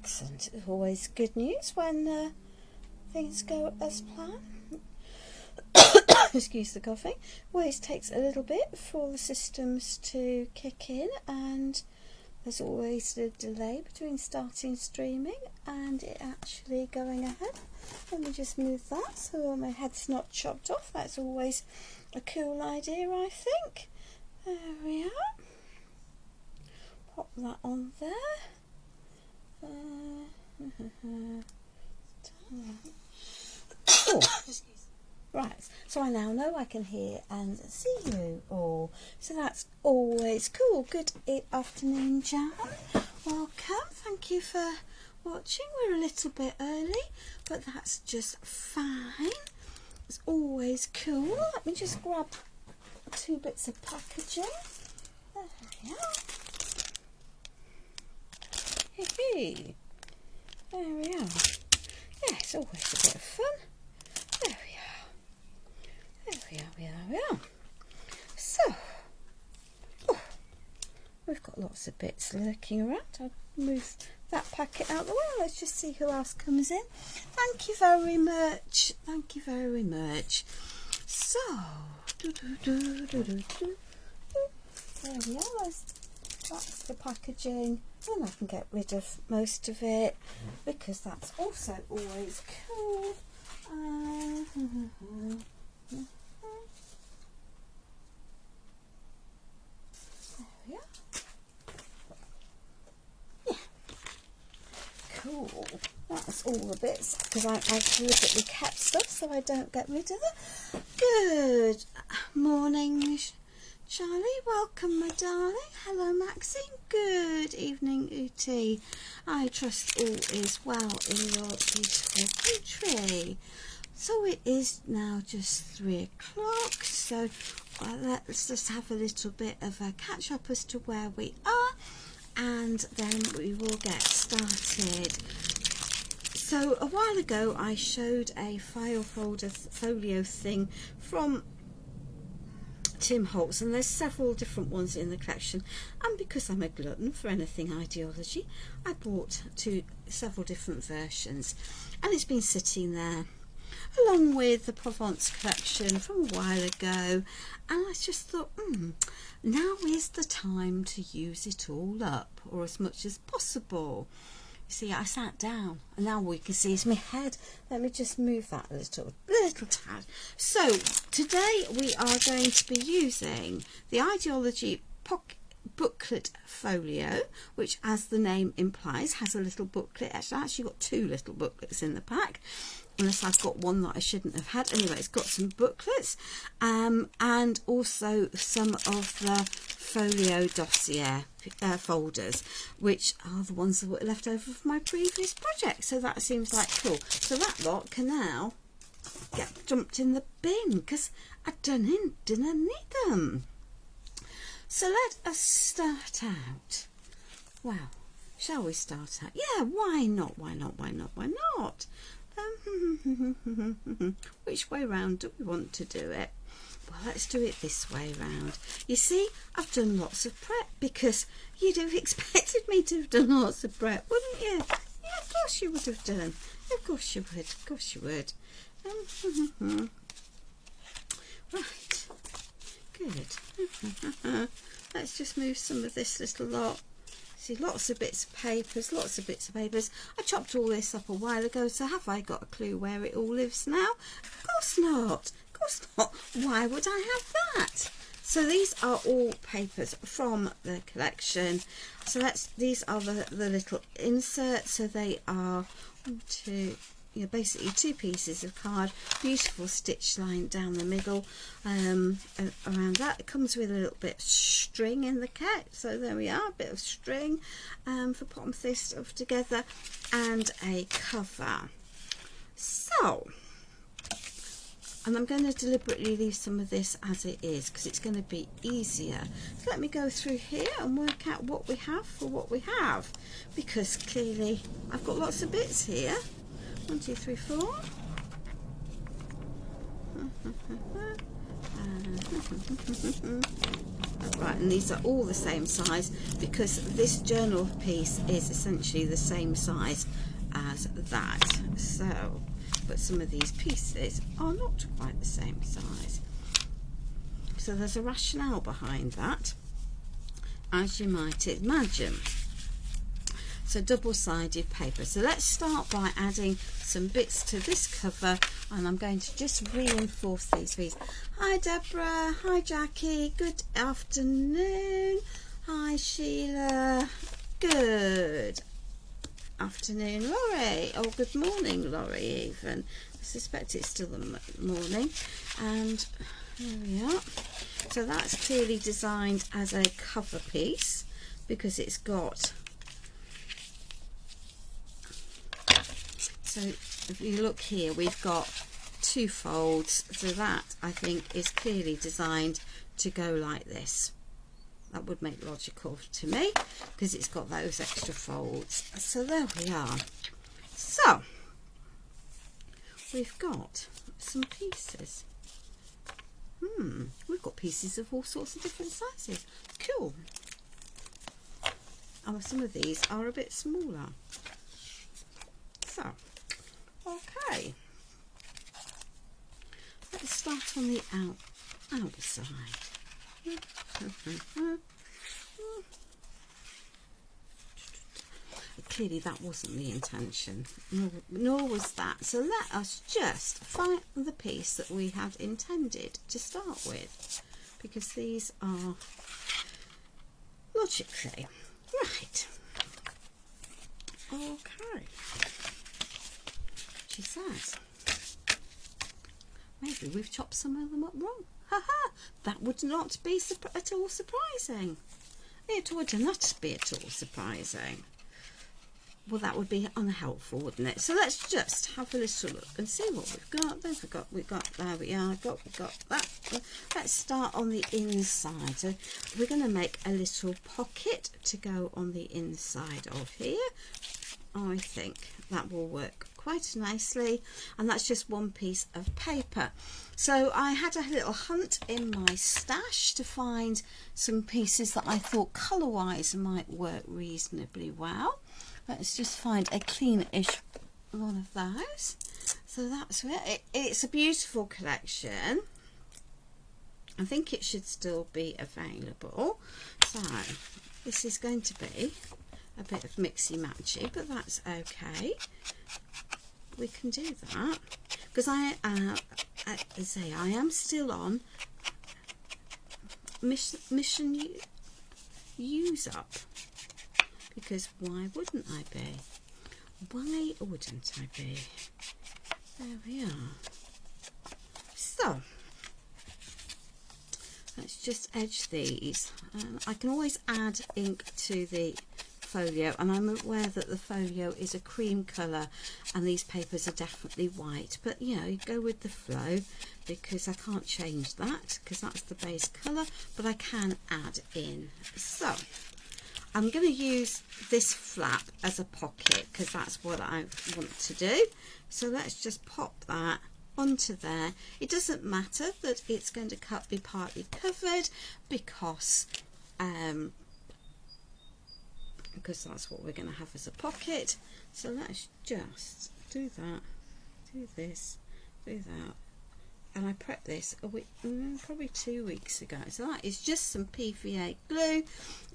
Excellent. It's always good news when things go as planned. Excuse the coughing. Always takes a little bit for the systems to kick in, and there's always a delay between starting streaming and it actually going ahead. Let me just move that so my head's not chopped off. That's always a cool idea, I think. There we are. Pop that on there. Oh. Right, so I now know I can hear and see you all. So that's always cool. Good afternoon, Jan. Welcome. Thank you for watching. We're a little bit early, but that's just fine. It's always cool. Let me just grab 2 bits of packaging. There we are. Hee. There we are. Yeah, it's always a bit of fun. There we are. There we are. So, we've got lots of bits lurking around. I'll move that packet out the way. Let's just see who else comes in. Thank you very much. Thank you very much. So, there we are. That's the packaging. Then I can get rid of most of it because that's also always cool. There we are. Yeah. Cool. That's all the bits because I've deliberately kept stuff so I don't get rid of it. Good morning, Charlie. Welcome, my darling. Hello, Maxine. Good evening, Uti. I trust all is well in your beautiful country. So it is now just 3 o'clock, so let's just have a little bit of a catch up as to where we are, and then we will get started. So a while ago I showed a folio thing from Tim Holtz, and there's several different ones in the collection, and because I'm a glutton for anything ideology, I bought several different versions, and it's been sitting there along with the Provence collection from a while ago, and I just thought, now is the time to use it all up, or as much as possible. See, I sat down and now all you can see is my head. Let me just move that a little tad. So today we are going to be using the Ideology booklet folio, which, as the name implies, has a little booklet. It's actually got 2 little booklets in the pack, unless I've got one that I shouldn't have had. Anyway, it's got some booklets and also some of the folio dossier folders, which are the ones that were left over from my previous project. So that seems like cool. So that lot can now get dumped in the bin because I didn't need them. So let us start out. Well, shall we start out? Yeah, why not? Which way round do we want to do it? Well, let's do it this way round. You see, I've done lots of prep because you'd have expected me to have done lots of prep, wouldn't you? Yeah, of course you would have done. Of course you would. Of course you would. Right. Good. Let's just move some of this little lot. See, lots of bits of papers. I chopped all this up a while ago, so have I got a clue where it all lives now? Of course not. Why would I have that? So these are all papers from the collection. So these are the little inserts. So they are basically 2 pieces of card, beautiful stitch line down the middle. Around that, it comes with a little bit of string in the kit. So there we are, a bit of string for putting this stuff together, and a cover. So. And I'm going to deliberately leave some of this as it is because it's going to be easier. So let me go through here and work out what we have for what we have, because clearly I've got lots of bits here. 1, 2, 3, 4. Right, and these are all the same size because this journal piece is essentially the same size as that. So, but some of these pieces are not quite the same size. So there's a rationale behind that, as you might imagine. So double-sided paper. So let's start by adding some bits to this cover, and I'm going to just reinforce these pieces. Hi Deborah, hi Jackie, good afternoon. Hi Sheila, good afternoon Laurie, or good morning Laurie even. I suspect it's still the morning. And there we are. So that's clearly designed as a cover piece because it's got, so if you look here, we've got 2 folds, so that I think is clearly designed to go like this. That would make logical to me because it's got those extra folds. So there we are. So we've got some pieces. We've got pieces of all sorts of different sizes. Cool. And some of these are a bit smaller. So, okay. Let's start on the outside. Clearly that wasn't the intention, nor was that. So let us just find the piece that we had intended to start with, because these are logically right. Okay. She says, maybe we've chopped some of them up wrong. Haha, that would not be at all surprising. It would not be at all surprising. Well, that would be unhelpful, wouldn't it? So let's just have a little look and see what we've got. Don't forget, we've got, there we are, we got that. Let's start on the inside. So we're going to make a little pocket to go on the inside of here. I think that will work quite nicely, and that's just one piece of paper. So I had a little hunt in my stash to find some pieces that I thought colour-wise might work reasonably well. Let's just find a clean-ish one of those. So that's it. It's a beautiful collection. I think it should still be available. So this is going to be a bit of mixy-matchy, but that's okay. We can do that because I am still on mission use up, because why wouldn't I be? Why wouldn't I be? There we are. So let's just edge these. I can always add ink to the folio, and I'm aware that the folio is a cream colour and these papers are definitely white, but you know, you go with the flow because I can't change that because that's the base colour, but I can add in. So I'm going to use this flap as a pocket because that's what I want to do. So let's just pop that onto there. It doesn't matter that it's going to be partly covered because that's what we're going to have as a pocket. So let's just do that, do this, do that. And I prepped this a week, probably 2 weeks ago. So that is just some PVA glue.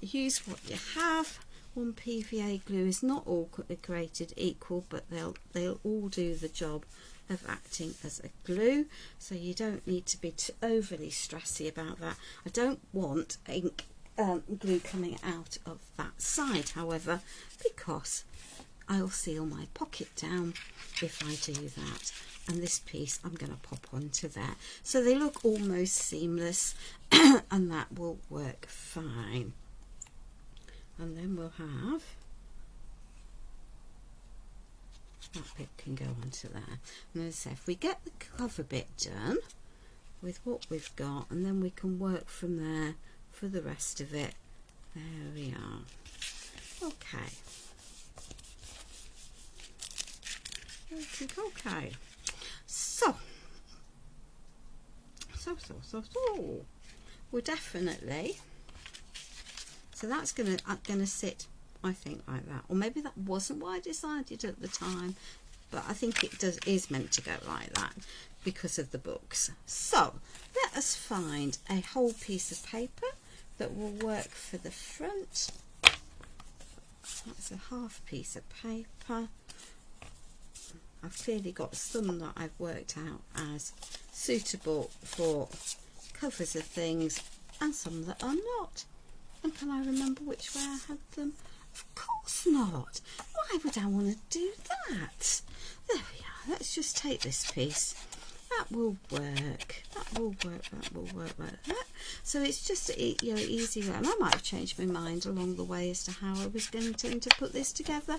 Use what you have. One PVA glue is not all created equal, but they'll all do the job of acting as a glue. So you don't need to be overly stressy about that. I don't want ink glue coming out of that side, however, because I'll seal my pocket down if I do that. And this piece I'm going to pop onto there. So they look almost seamless and that will work fine. And then we'll have that bit can go onto there. And as I say, if we get the cover bit done with what we've got, and then we can work from there for the rest of it. There we are. Okay. Okay. So we're definitely So that's gonna sit, I think, like that. Or maybe that wasn't what I decided at the time, but I think it is meant to go like that because of the books. So let us find a whole piece of paper that will work for the front. That's a half piece of paper. I've clearly got some that I've worked out as suitable for covers of things and some that are not. And can I remember which way I had them? Of course not. Why would I want to do that? There we are. Let's just take this piece. That will work. That will work. That will work like that. So it's just easy. And I might have changed my mind along the way as to how I was going to put this together.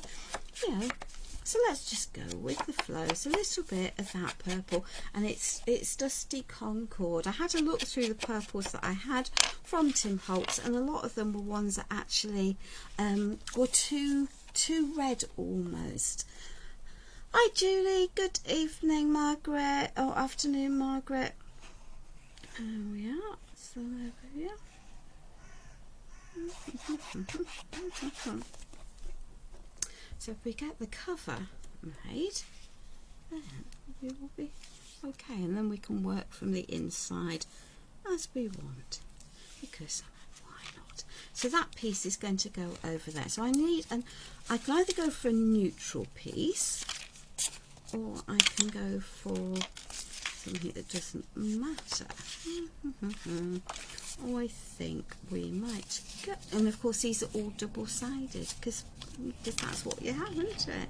So let's just go with the flow. It's a little bit of that purple, and it's Dusty Concord. I had a look through the purples that I had from Tim Holtz, and a lot of them were ones that actually were too red almost. Hi Julie, good evening Margaret, or afternoon Margaret. There we are, some over here. So if we get the cover made, then we will be okay, and then we can work from the inside as we want, because why not? So that piece is going to go over there. So I can either go for a neutral piece, or I can go for something that doesn't matter. Oh, I think we might go, and of course these are all double-sided because that's what you have, isn't it?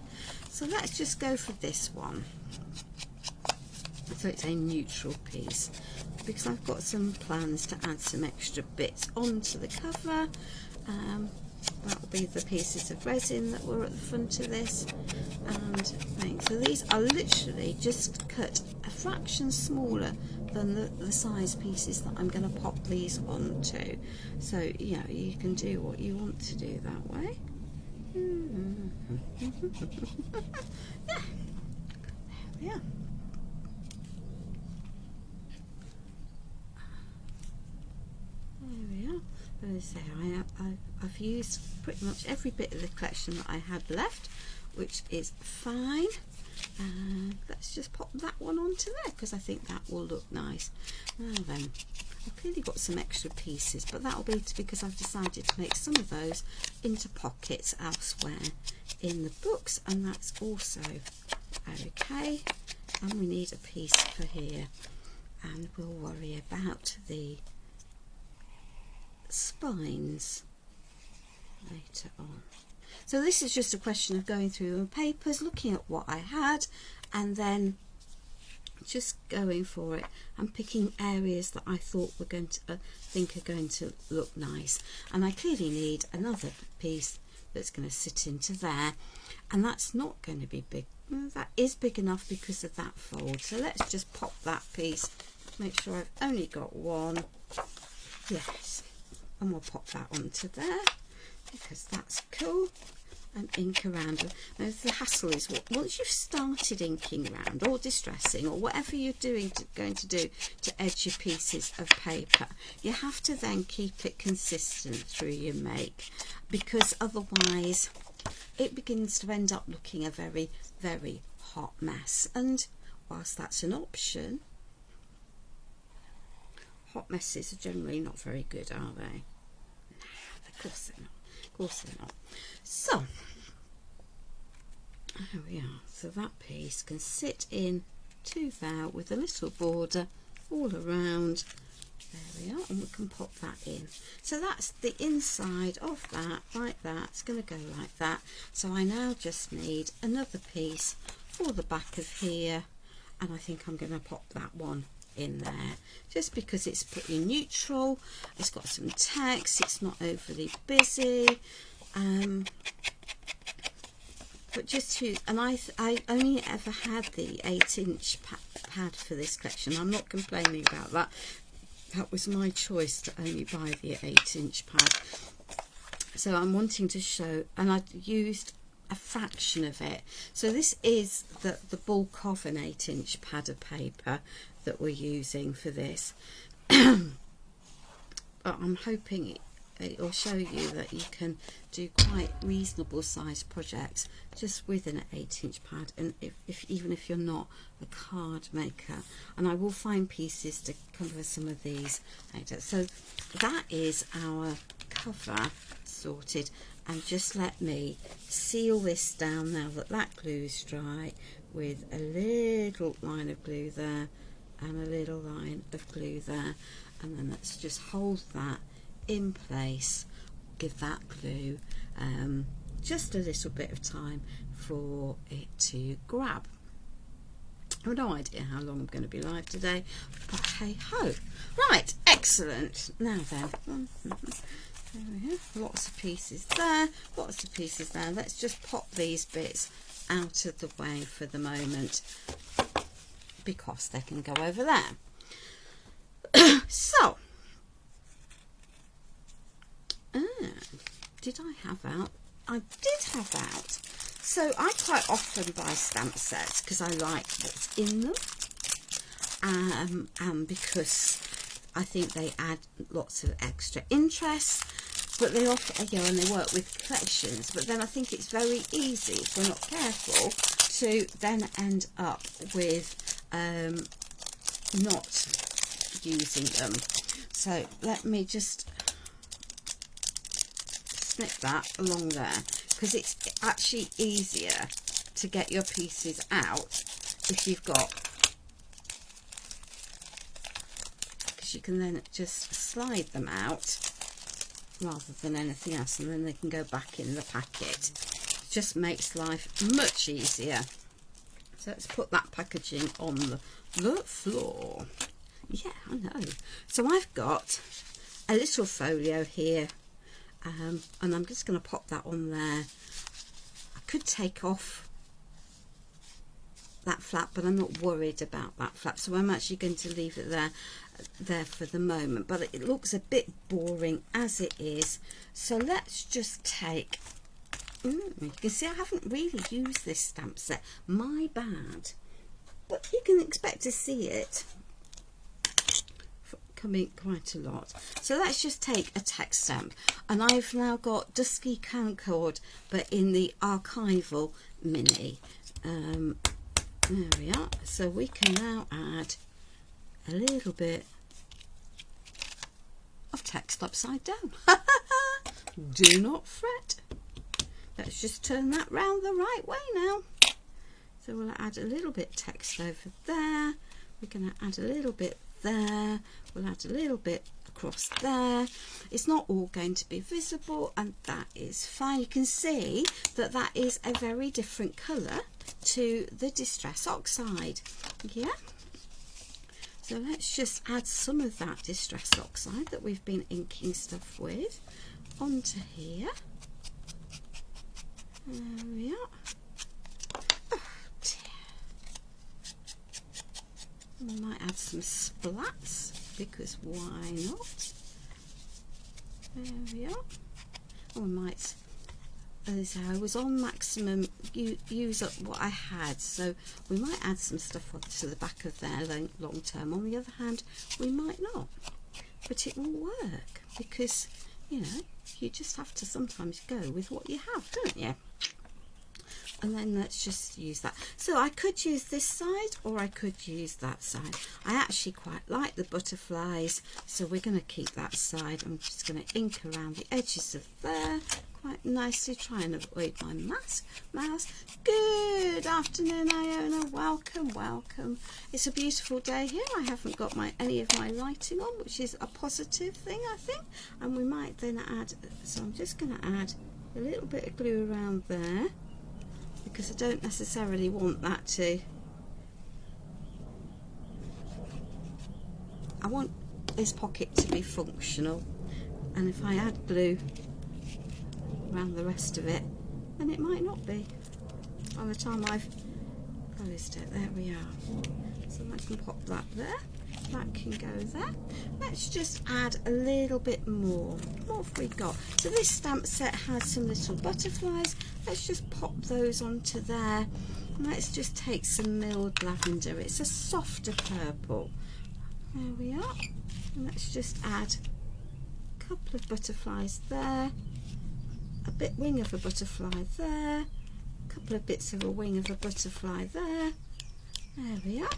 So let's just go for this one. So it's a neutral piece, because I've got some plans to add some extra bits onto the cover. That will be the pieces of resin that were at the front of this and things. So these are literally just cut a fraction smaller than the size pieces that I'm going to pop these onto. So you can do what you want to do that way. Yeah, there we are. There we are. As I say, I've used pretty much every bit of the collection that I had left, which is fine. Let's just pop that one onto there because I think that will look nice. Now then, I've clearly got some extra pieces, but that'll be because I've decided to make some of those into pockets elsewhere in the books, and that's also okay. And we need a piece for here, and we'll worry about the spines later on. So this is just a question of going through the papers, looking at what I had, and then just going for it and picking areas that I thought were going to think are going to look nice. And I clearly need another piece that's going to sit into there, and that's not going to be big. That is big enough because of that fold. So let's just pop that piece, make sure I've only got one. Yes, and we'll pop that onto there because that's cool. And ink around. Now the hassle is once you've started inking around or distressing or whatever you're going to do to edge your pieces of paper, you have to then keep it consistent through your make, because otherwise it begins to end up looking a very, very hot mess. And whilst that's an option, hot messes are generally not very good, are they? No, of course they're not. Of course they're not. So there we are. So that piece can sit in to there with a little border all around. There we are, and we can pop that in. So that's the inside of that, like that. It's going to go like that. So I now just need another piece for the back of here, and I think I'm going to pop that one in there just because it's pretty neutral. It's got some text, it's not overly busy, but just to, and I only ever had the 8-inch pad for this collection. I'm not complaining about that. That was my choice to only buy the 8-inch pad. So I'm wanting to show, and I used a fraction of it. So this is the bulk of an 8-inch pad of paper that we're using for this. But I'm hoping it'll show you that you can do quite reasonable sized projects just with an 8-inch pad, and even if you're not a card maker. And I will find pieces to cover some of these. So that is our cover sorted, and just let me seal this down now that that glue is dry with a little line of glue there and a little line of glue there, and then let's just hold that in place, give that glue just a little bit of time for it to grab. I have no idea how long I'm going to be live today, but hey ho. Right, excellent. Now then, there we are. Lots of pieces there, lots of pieces there. Let's just pop these bits out of the way for the moment because they can go over there. So, did I have out? I did have out. So I quite often buy stamp sets because I like what's in them, and because I think they add lots of extra interest. But they often, and they work with collections. But then I think it's very easy, if we're not careful, to then end up with not using them. So let me just snip that along there, because it's actually easier to get your pieces out if you've got, because you can then just slide them out rather than anything else, and then they can go back in the packet. It just makes life much easier. So let's put that packaging on the floor. Yeah, I know. So I've got a little folio here, and I'm just going to pop that on there. I could take off that flap, but I'm not worried about that flap, so I'm actually going to leave it there for the moment. But it looks a bit boring as it is, so let's just take, you can see I haven't really used this stamp set, my bad, but you can expect to see it coming quite a lot. So let's just take a text stamp, and I've now got Dusky Concord, but in the archival mini. There we are. So we can now add a little bit of text upside down. Do not fret. Let's just turn that round the right way now. So we'll add a little bit text over there. We're going to add a little bit there. We'll add a little bit across there. It's not all going to be visible, and that is fine. You can see that that is a very different colour to the Distress Oxide. Yeah. So let's just add some of that Distress Oxide that we've been inking stuff with onto here. There we are. Oh dear. We might add some splats, because why not? There we are. Or we might, as I was on maximum, use up what I had, so we might add some stuff onto the back of there long term. On the other hand, we might not, but it will work, because you know, you just have to sometimes go with what you have, don't you? And then let's just use that. So I could use this side, or I could use that side. I actually quite like the butterflies, so we're going to keep that side. I'm just going to ink around the edges of there quite nicely, try and avoid my mouse. Good afternoon, Iona. Welcome, welcome. It's a beautiful day here. I haven't got any of my lighting on, which is a positive thing, I think. And we might then add, so I'm just going to add a little bit of glue around there, because I don't necessarily want that to, I want this pocket to be functional, and if I add glue around the rest of it, then it might not be by the time I've closed it. There we are. So I can pop that there, that can go there. Let's just add a little bit more. What have we got? So this stamp set has some little butterflies. Let's just pop those onto there. And let's just take some milled lavender. It's a softer purple. There we are. And let's just add a couple of butterflies there, a bit wing of a butterfly there, a couple of bits of a wing of a butterfly there. There we are.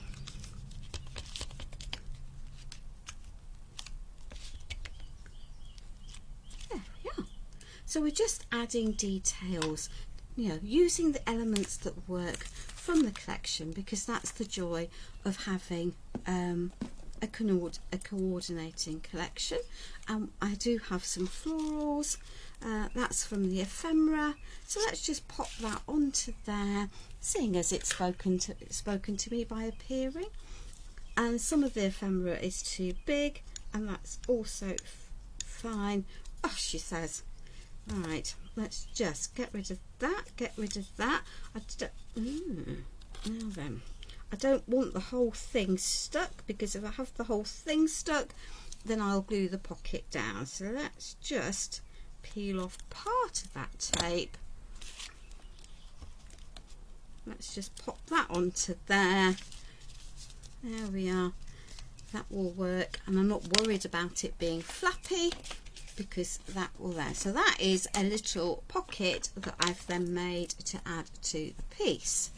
There we are. So we're just adding details, you know, using the elements that work from the collection, because that's the joy of having a coordinating collection. I do have some florals, that's from the ephemera, so let's just pop that onto there, seeing as it's spoken to me by appearing. And some of the ephemera is too big, and that's also fine. Oh, she says. Right, let's just get rid of that, now then, I don't want the whole thing stuck, because if I have the whole thing stuck, then I'll glue the pocket down. So let's just peel off part of that tape. Let's just pop that onto there. There we are. That will work, and I'm not worried about it being flappy, because that will there. So that is a little pocket that I've then made to add to the piece.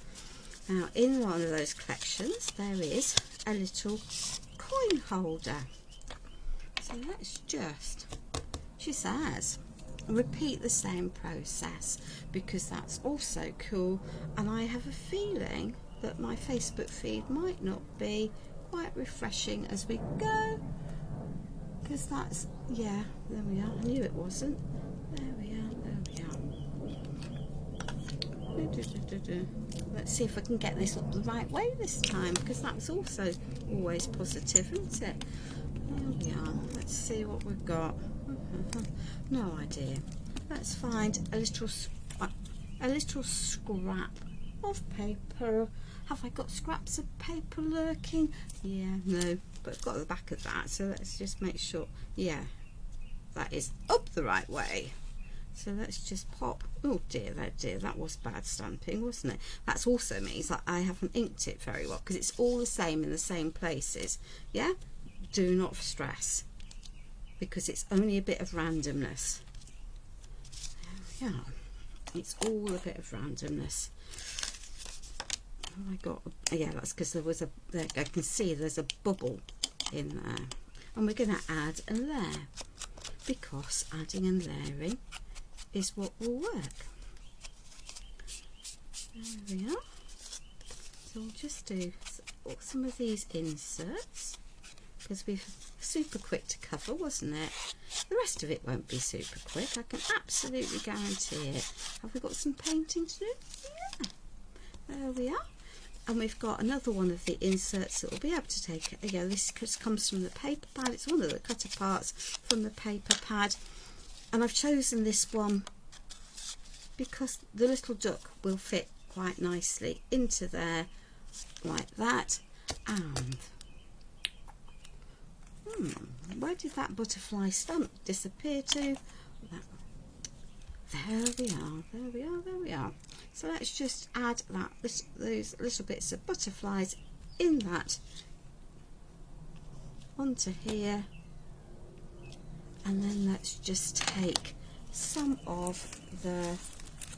Now in one of those collections there is a little coin holder. So let's just, she says, repeat the same process, because that's also cool, and I have a feeling that my Facebook feed might not be quite refreshing as we go, because that's, yeah, there we are. I knew it wasn't. There we are, there we are. Let's see if I can get this up the right way this time, because that's also always positive, isn't it? There we are. Let's see what we've got. No idea. Let's find a little scrap of paper. Have I got scraps of paper lurking? Yeah, no, but I've got the back of that, so let's just make sure, yeah, that is up the right way. So let's just pop, oh dear, that was bad stamping, wasn't it? That also means that I haven't inked it very well, because it's all the same in the same places. Yeah, do not stress, because it's only a bit of randomness. There we are. It's all a bit of randomness. Oh, I got, yeah, that's because there was I can see there's a bubble in there, and we're going to add and layer, because adding and layering is what will work. There we are. So we'll just do some of these inserts, because we've super quick to cover, wasn't it? The rest of it won't be super quick, I can absolutely guarantee it. Have we got some painting to do? Yeah, there we are. And we've got another one of the inserts that will be able to take, yeah, this comes from the paper pad. It's one of the cut aparts from the paper pad, and I've chosen this one because the little duck will fit quite nicely into there like that. And where did that butterfly stump disappear to? There we are, there we are, there we are. So let's just add that, those little bits of butterflies in that onto here, and then let's just take some of the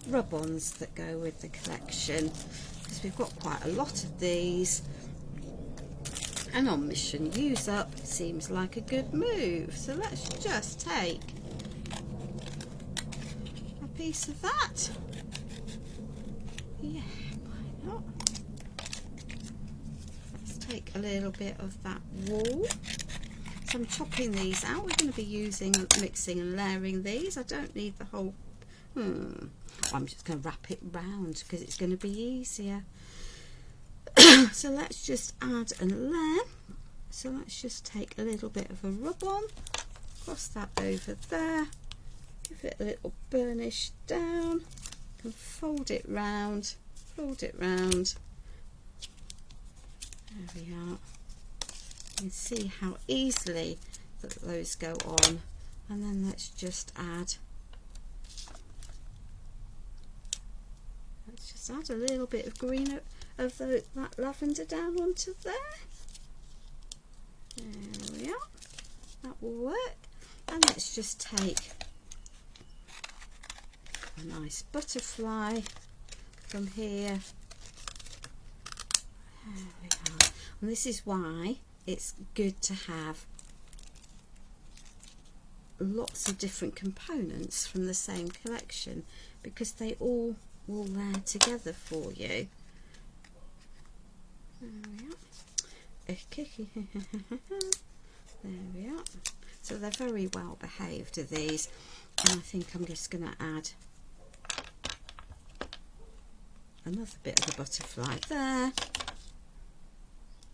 rub-ons that go with the collection, because we've got quite a lot of these, and on Mission Use Up seems like a good move. So let's just take a piece of that. Yeah, why not? Let's take a little bit of that wool. So I'm chopping these out. We're going to be mixing and layering these. I don't need the whole, I'm just going to wrap it round because it's going to be easier. So let's just add and layer. So let's just take a little bit of a rub on, cross that over there, give it a little burnish down, and fold it round, There we are. You can see how easily that those go on. And then let's just add, a little bit of green of that lavender down onto there. There we are. That will work. And let's just take a nice butterfly from here. There we are. And this is why it's good to have lots of different components from the same collection, because they all will layer together for you. There we are. There we are. So they're very well behaved, are these, and I think I'm just going to add another bit of a butterfly there,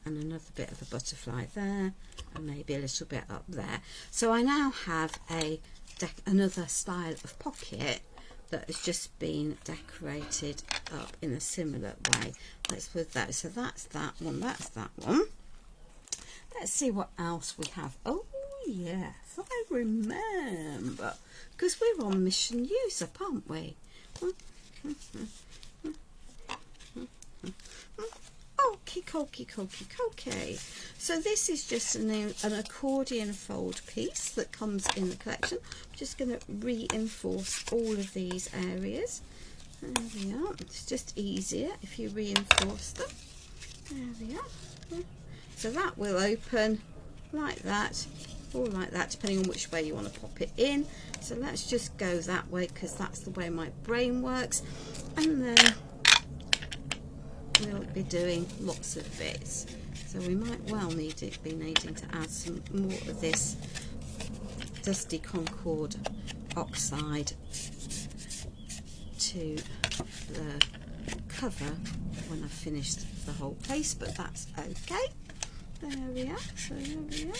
and another bit of a butterfly there, and maybe a little bit up there. So I now have another style of pocket that has just been decorated up in a similar way. Let's put that. So that's that one, that's that one. Let's see what else we have. Oh yes, I remember, because we're on Mission Use Up, aren't we? Okay. So this is just an accordion fold piece that comes in the collection. I'm just going to reinforce all of these areas. There we are. It's just easier if you reinforce them. There we are. So that will open like that, or like that, depending on which way you want to pop it in. So let's just go that way, because that's the way my brain works. And then we'll be doing lots of bits, so we might well be needing to add some more of this Dusty Concord oxide to the cover when I've finished the whole place, but that's okay. There we are. So there we are.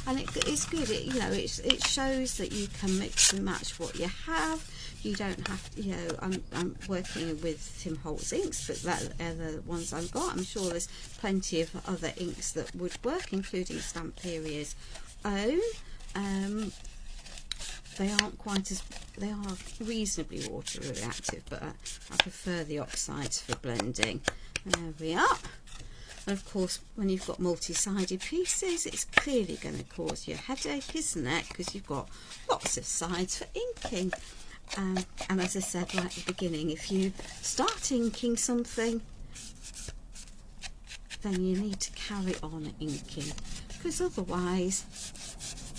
And it's good. It shows that you can mix and match what you have. You don't have to, I'm working with Tim Holtz inks, but that are the ones I've got. I'm sure there's plenty of other inks that would work, including Stamperia's own. They are reasonably water reactive, but I prefer the oxides for blending. There we are. And of course, when you've got multi-sided pieces, it's clearly going to cause you a headache, isn't it? Because you've got lots of sides for inking. And as I said right at the beginning, if you start inking something, then you need to carry on inking, because otherwise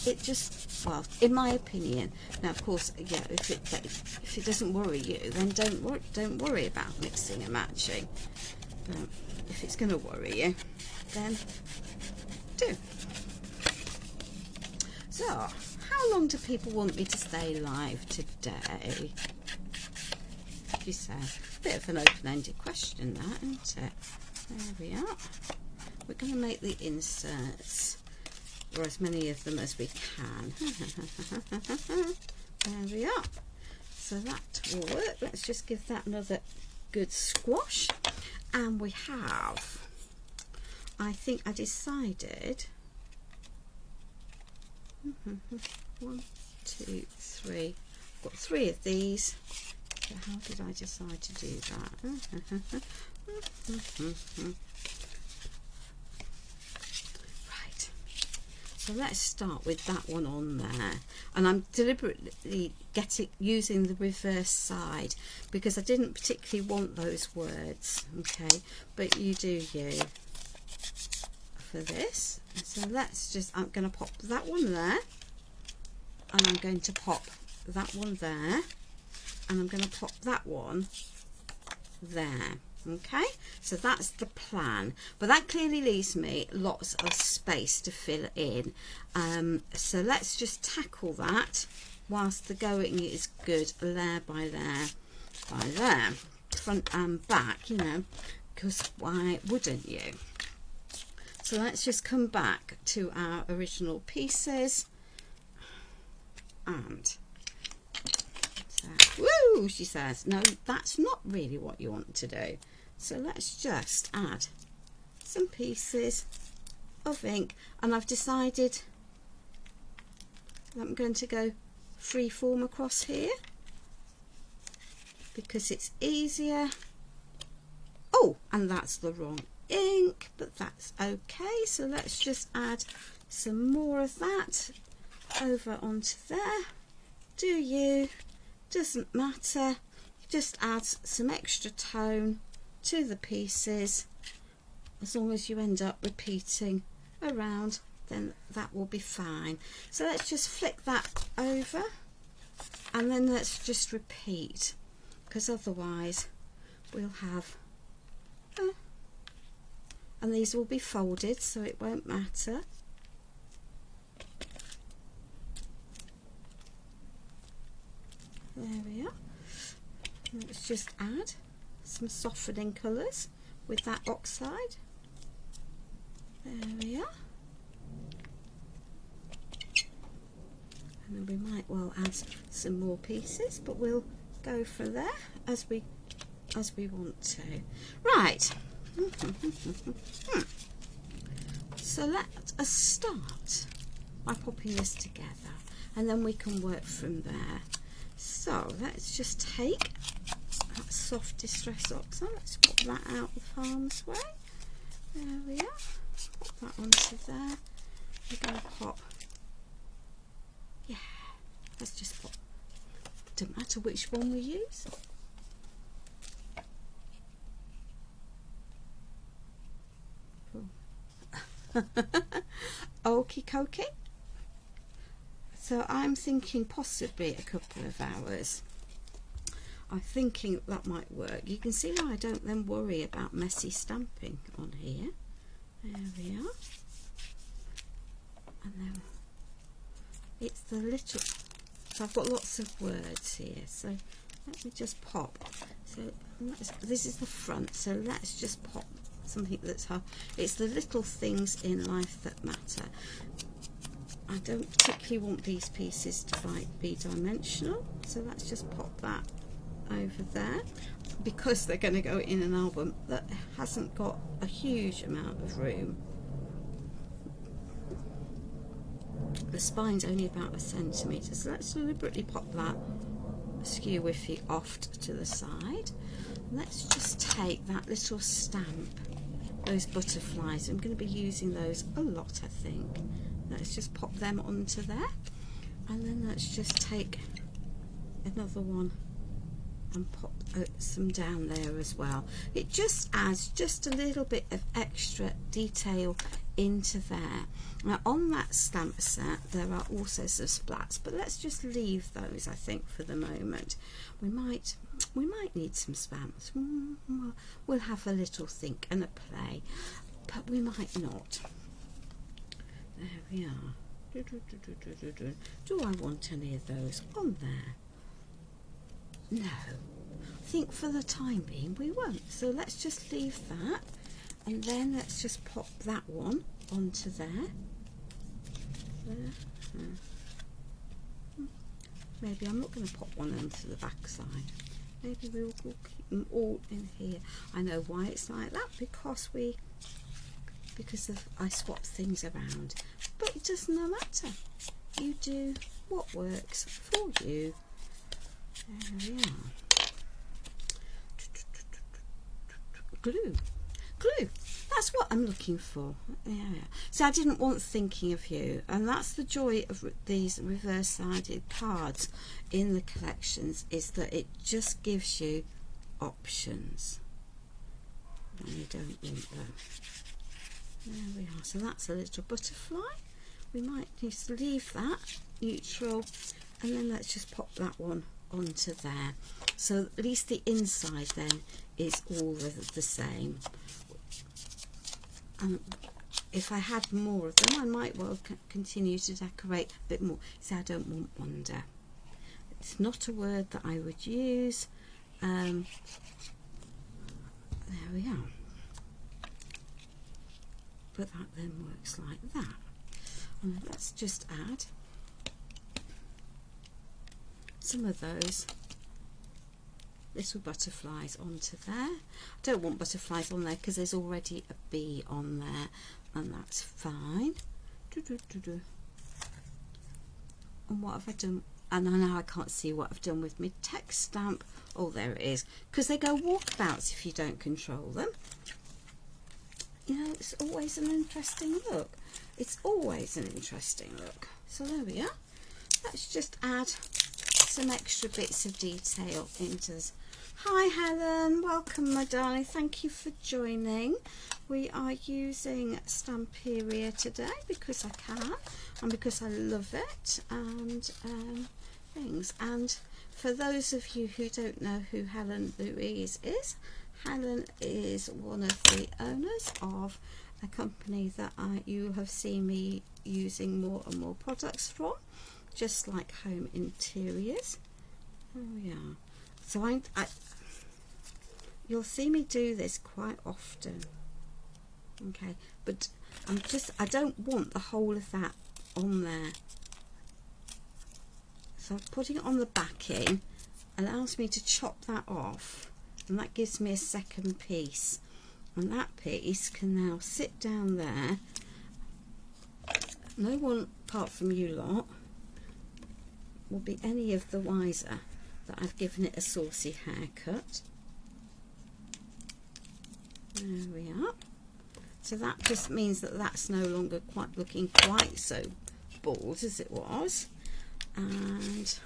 it just, well, in my opinion, now of course, yeah, if it doesn't worry you, then don't worry about mixing and matching. But if it's going to worry you, then do. So, how long do people want me to stay live today? You say, a bit of an open-ended question, that, isn't it? There we are. We're going to make the inserts, or as many of them as we can. There we are. So that will work. Let's just give that another good squash. And we have, I think I decided, 1, 2, 3, I've got 3 of these. So how did I decide to do that? Right, so let's start with that one on there, and I'm deliberately using the reverse side because I didn't particularly want those words, okay, but you do you for this. So let's just, I'm going to pop that one there, and I'm going to pop that one there, and I'm going to pop that one there. Okay, so that's the plan, but that clearly leaves me lots of space to fill in. So let's just tackle that whilst the going is good, layer by layer by layer, front and back, you know, because why wouldn't you? So let's just come back to our original pieces, and woo, she says, no, that's not really what you want to do. So let's just add some pieces of ink, and I've decided that I'm going to go free form across here because it's easier. Oh, and that's the wrong ink, but that's okay. So let's just add some more of that over onto there. Do you, doesn't matter, just add some extra tone to the pieces. As long as you end up repeating around, then that will be fine. So let's just flick that over, and then let's just repeat, because otherwise we'll have and these will be folded, so it won't matter. There we are. Let's just add some softening colours with that oxide. There we are. And then we might well add some more pieces, but we'll go from there as we want to. Right. So let us start by popping this together, and then we can work from there. So let's just take that soft distress oxide, let's pop that out of harm's way. There we are. Pop that onto there. We're going to pop, yeah, let's just pop, doesn't matter which one we use. Okie dokie. So I'm thinking possibly a couple of hours. I'm thinking that might work. You can see why I don't then worry about messy stamping on here. There we are. And then it's the little, so I've got lots of words here, so let me just pop. So this is the front, so let's just pop something that's hard. It's the little things in life that matter. I don't particularly want these pieces to be dimensional, so let's just pop that over there, because they're going to go in an album that hasn't got a huge amount of room. The spine's only about 1 centimetre, so let's deliberately pop that skew whiffy off to the side. Let's just take that little stamp, those butterflies. I'm going to be using those a lot, I think. Let's just pop them onto there, and then let's just take another one and pop some down there as well. It just adds just a little bit of extra detail into there. Now on that stamp set there are also some splats, but let's just leave those, I think, for the moment. We might need some stamps. We'll have a little think and a play, but we might not. There we are. Do I want any of those on there? No. I think for the time being we won't. So let's just leave that, and then let's just pop that one onto there. Maybe I'm not going to pop one onto the back side. Maybe we'll keep them all in here. I know why it's like that, because I swap things around, but it does not matter. You do what works for you. There we are. Glue. That's what I'm looking for. Yeah. So I didn't want thinking of you, and that's the joy of these reverse-sided cards in the collections, is that it just gives you options, and you don't want them. There we are. So that's a little butterfly. We might just leave that neutral, and then let's just pop that one onto there. So at least the inside then is all the same. If I had more of them, I might well continue to decorate a bit more. See, I don't want wonder. It's not a word that I would use. There we are. But that then works like that. And let's just add some of those little butterflies onto there. I don't want butterflies on there because there's already a bee on there, and that's fine. And what have I done? And now I can't see what I've done with my text stamp. Oh, there it is, because they go walkabouts if you don't control them. You know, it's always an interesting look. It's always an interesting look. So there we are. let's just add some extra bits of detail into this. Hi Helen, welcome my darling, thank you for joining. We are using Stamperia today because I can and because I love it, and things. And for those of you who don't know who Helen Louise is, Helen is one of the owners of a company that you have seen me using more and more products from, just like Home Interiors. Oh yeah, so you'll see me do this quite often, okay, but I don't want the whole of that on there, so putting it on the backing allows me to chop that off, and that gives me a second piece, and that piece can now sit down there. No one apart from you lot will be any of the wiser that I've given it a saucy haircut. There we are. So that just means that that's no longer quite looking quite so bald as it was. And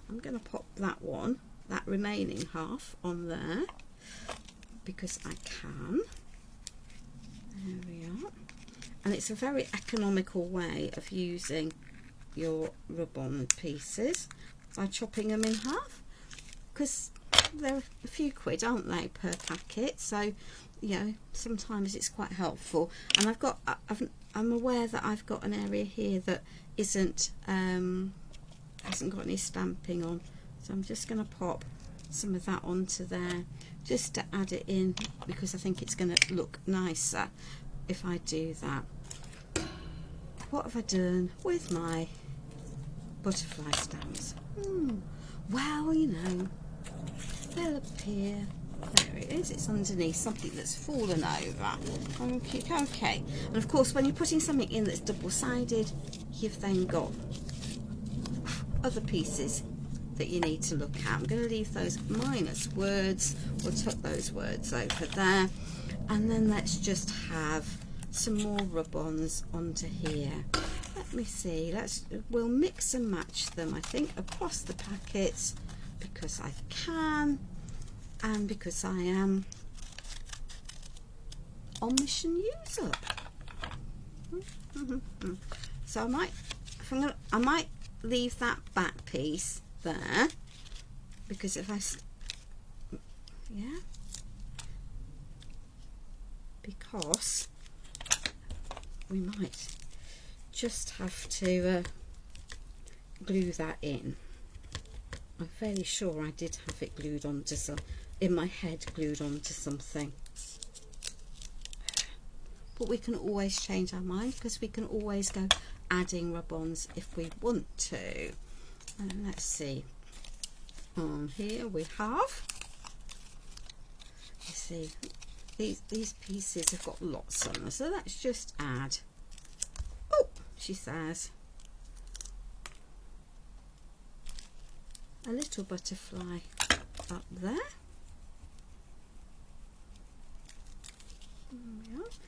I'm going to pop that remaining half on there because I can. There we are. And it's a very economical way of using your rub-on pieces by chopping them in half, because they're a few quid, aren't they, per packet, so you know sometimes it's quite helpful. And I'm aware that I've got an area here that hasn't got any stamping on, so I'm just going to pop some of that onto there just to add it in, because I think it's going to look nicer if I do that. What have I done with my butterfly stamps? Well, you know, they'll appear. There it is, it's underneath something that's fallen over. Okay. And of course, when you're putting something in that's double-sided, you've then got other pieces that you need to look at. I'm going to leave those minus words. We'll tuck those words over there. And then let's just have some more rub-ons onto here. Let me see, we'll mix and match them, I think, across the packets, because I can and because I am on mission use up. So I might leave that back piece there, because if because we might just have to glue that in. I'm fairly sure I did have it glued onto in my head, glued onto something. But we can always change our mind, because we can always go adding rub-ons if we want to. And let's see, on here we have, you see, these pieces have got lots on them, so let's just add, oh, she says, a little butterfly up there.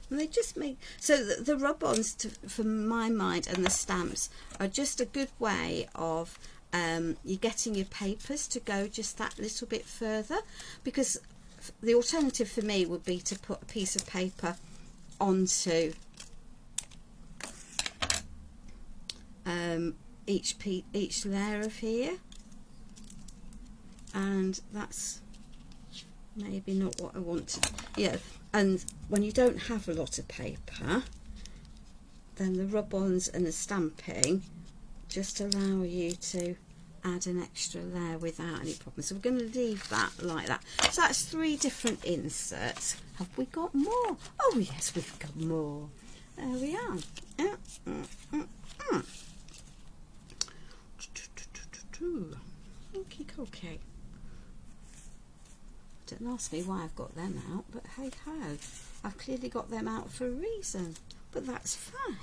And they just make, so the rub-ons, for my mind, and the stamps are just a good way of you're getting your papers to go just that little bit further, because the alternative for me would be to put a piece of paper onto each layer of here, and that's maybe not what I want to, yeah. And when you don't have a lot of paper, then the rub-ons and the stamping just allow you to add an extra layer without any problem. So we're going to leave that like that. So that's 3 different inserts. Have we got more? Oh yes, we've got more. There we are. Okay. Don't ask me why I've got them out, but hey ho, I've clearly got them out for a reason, but that's fine.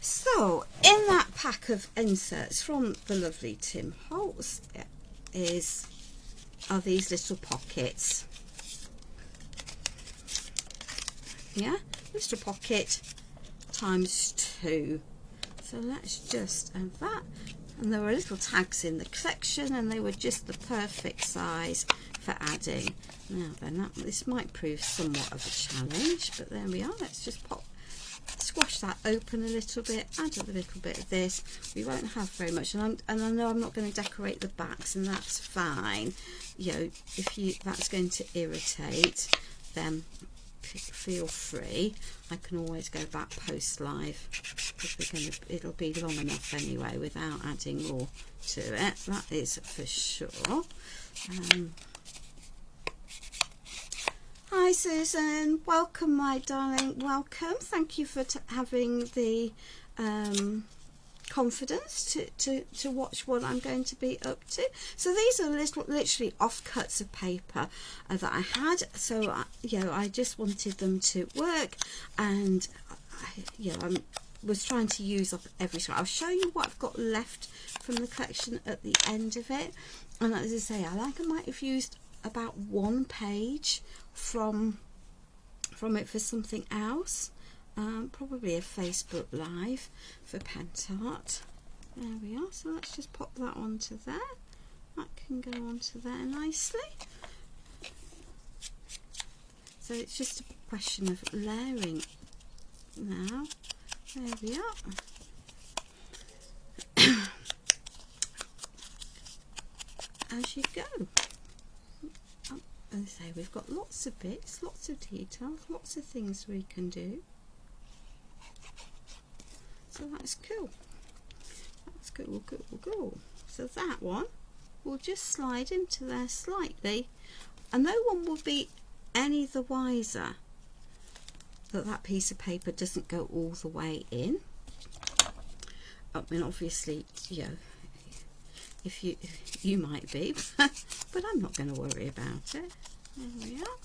So in that pack of inserts from the lovely Tim Holtz are these little pockets. Yeah, little pocket times 2. So let's just, and And there were little tags in the collection, and they were just the perfect size for adding. Now then, this might prove somewhat of a challenge, but there we are. Let's just squash that open a little bit, add a little bit of this. We won't have very much, and I know I'm not going to decorate the backs, and that's fine. You know, if that's going to irritate, then feel free. I can always go back post live, because it'll be long enough anyway without adding more to it, that is for sure. Hi Susan, welcome my darling, welcome. Thank you for having the confidence to watch what I'm going to be up to. So these are literally offcuts of paper that I had, so I just wanted them to work, and I was trying to use up every one. I'll show you what I've got left from the collection at the end of it, and as I say, I might have used about one page from it for something else. Probably a Facebook Live for Pentart. There we are. So let's just pop that onto there. That can go onto there nicely. So it's just a question of layering now. There we are. As you go. And say we've got lots of bits, lots of details, lots of things we can do. So that's cool. That's cool, cool, cool. So that one will just slide into there slightly, and no one will be any the wiser that that piece of paper doesn't go all the way in. I mean, obviously, if you might be, but I'm not going to worry about it. There we are.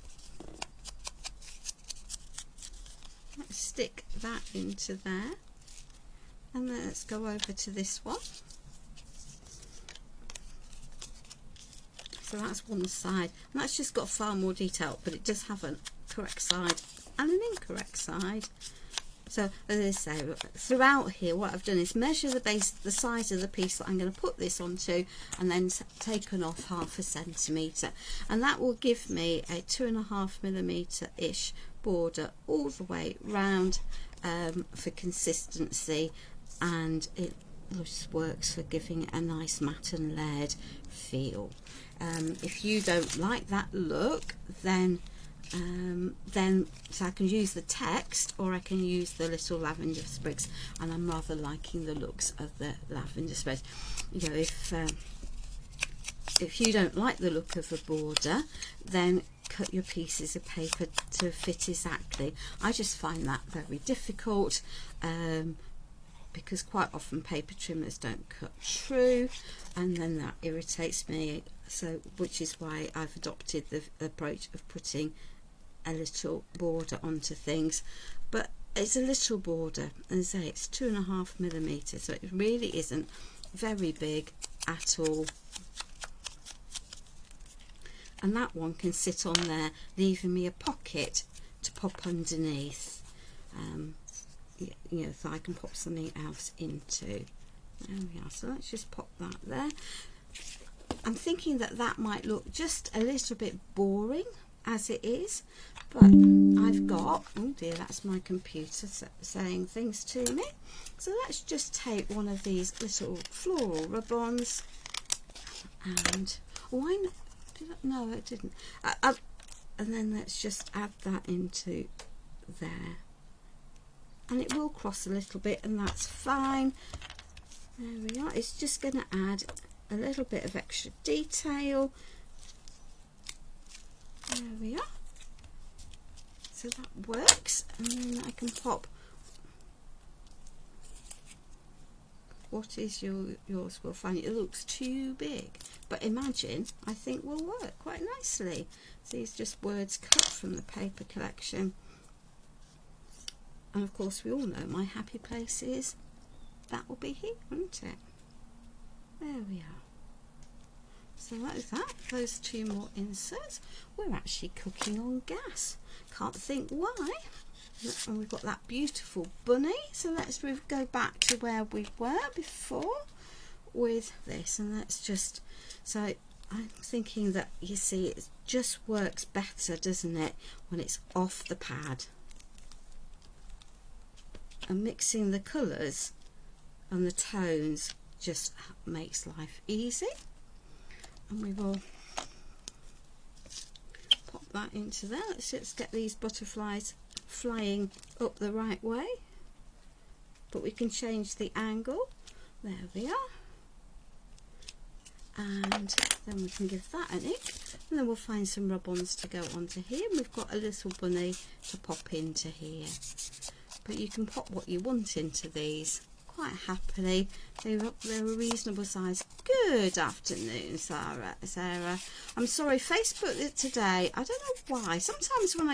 Let's stick that into there, and then let's go over to this one. So that's one side, and that's just got far more detail, but it does have a correct side and an incorrect side. So as I say, throughout here what I've done is measure the size of the piece that I'm going to put this onto, and then taken off 1/2 centimetre, and that will give me a 2.5mm ish border all the way round for consistency, and it just works for giving it a nice matte and layered feel. If you don't like that look, then so I can use the text, or I can use the little lavender sprigs, and I'm rather liking the looks of the lavender sprigs. You know, if you don't like the look of a border, then cut your pieces of paper to fit exactly. I just find that very difficult, because quite often paper trimmers don't cut true, and then that irritates me. So, which is why I've adopted the approach of putting a little border onto things. But it's a little border, and as I say, it's 2.5mm, so it really isn't very big at all. And that one can sit on there, leaving me a pocket to pop underneath, so I can pop something else into. There we are. So let's just pop that there. I'm thinking that might look just a little bit boring as it is, but I've got, oh dear, that's my computer saying things to me. So let's just take one of these little floral ribbons, and no, it didn't. And then let's just add that into there, and it will cross a little bit, and that's fine. There we are. It's just going to add a little bit of extra detail. There we are. So that works, and then I can pop. What is yours? We'll find it looks too big, but Imagine, I think, will work quite nicely. These just words cut from the paper collection, and of course we all know my happy place is, that will be here, won't it? There we are. So that is that. Those two more inserts. We're actually cooking on gas. Can't think why. And we've got that beautiful bunny. So let's go back to where we were before. with this, and let's just, so I'm thinking that, you see, it just works better, doesn't it, when it's off the pad. And mixing the colours and the tones just makes life easy. And we will pop that into there. Let's just get these butterflies flying up the right way, but we can change the angle. There we are. And then we can give that an ick, and then we'll find some rub-ons to go onto here. We've got a little bunny to pop into here, but you can pop what you want into these quite happily. They're a reasonable size. Good afternoon, Sarah. I'm sorry, Facebook today, I don't know why. Sometimes when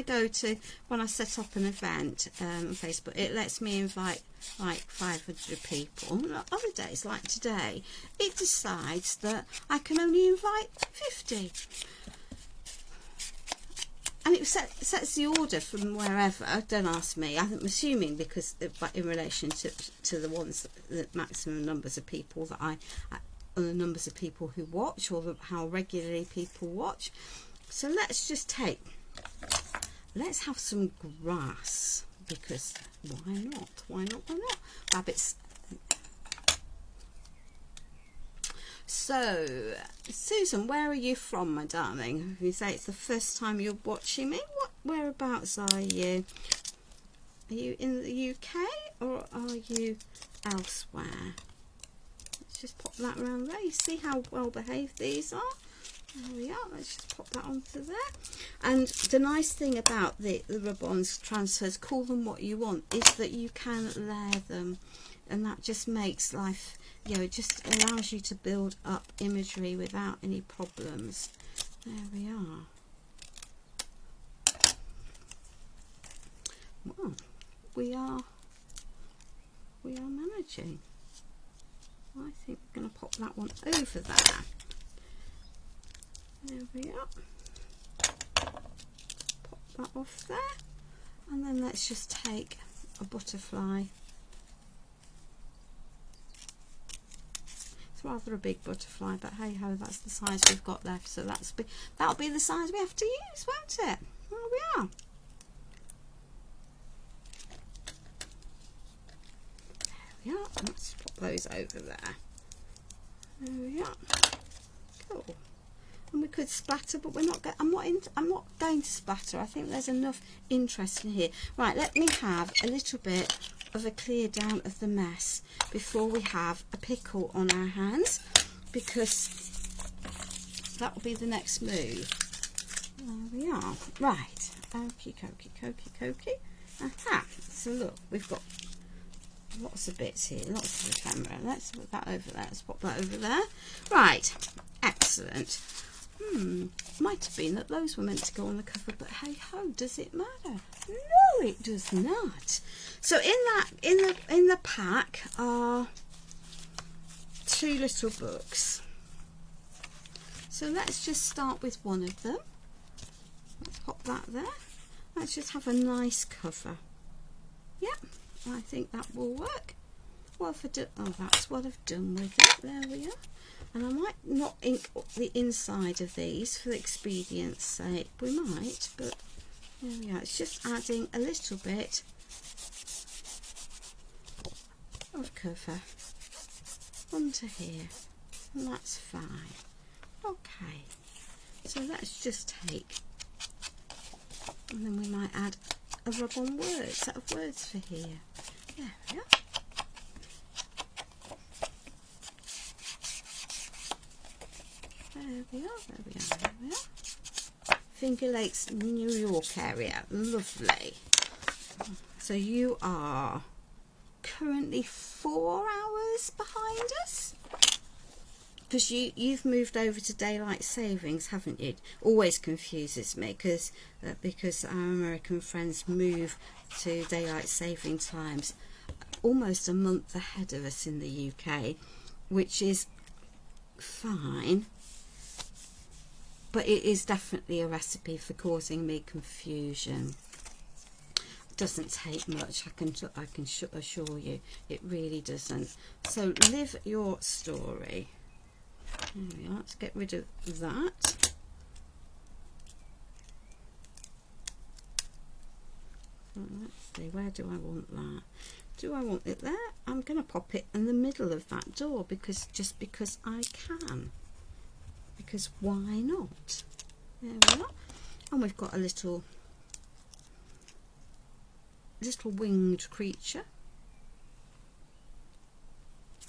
I set up an event on Facebook, it lets me invite like 500 people. Other days, like today, it decides that I can only invite 50. And it sets the order from wherever. Don't ask me. I'm assuming because in relation to the ones, the maximum numbers of people that or the numbers of people who watch, or how regularly people watch. So let's have some grass, because why not? Why not? Rabbits. So, Susan, where are you from, my darling? You say it's the first time you're watching me. Whereabouts are you? Are you in the UK or are you elsewhere? Let's just pop that around there. You see how well behaved these are? There we are. Let's just pop that onto there. And the nice thing about the rub-ons transfers, call them what you want, is that you can layer them, and that just makes life, you know, it just allows you to build up imagery without any problems. There we are. Well, we are managing. I think we're going to pop that one over there. There we are. Pop that off there, and then let's just take a butterfly. It's rather a big butterfly, but hey ho, that's the size we've got left. So that'll be the size we have to use, won't it? There we are. There we are. Let's pop those over there. There we are. Cool. And we could splatter, but we're not. I'm not going to splatter. I think there's enough interest in here. Right, let me have a little bit of a clear down of the mess before we have a pickle on our hands, because that will be the next move. There we are. Right. Okie dokie. Aha. So look, we've got lots of bits here, lots of ephemera. Let's put that over there. Let's pop that over there. Right. Excellent. Might have been that those were meant to go on the cover, but hey ho, does it matter? No, it does not. So in the pack are 2 little books. So let's just start with one of them. Let's pop that there. Let's just have a nice cover. Yep, I think that will work. What have I done? Oh, that's what I've done with it. There we are. And I might not ink the inside of these for the expedience sake. We might, but there we are. It's just adding a little bit of cover onto here, and that's fine. Okay, so let's just take, and then we might add a rub-on set of words for here. There we are. There we are. Finger Lakes, New York area. Lovely. So you are currently 4 hours behind us, because you've moved over to daylight savings, haven't you? Always confuses me because our American friends move to daylight saving times almost a month ahead of us in the UK, which is fine. But it is definitely a recipe for causing me confusion. doesn't take much. I can assure you, it really doesn't. So live your story. There we are. Let's get rid of that. Let's see, where do I want that? Do I want it there? I'm going to pop it in the middle of that door because I can. Because why not? There we are. And we've got a little winged creature.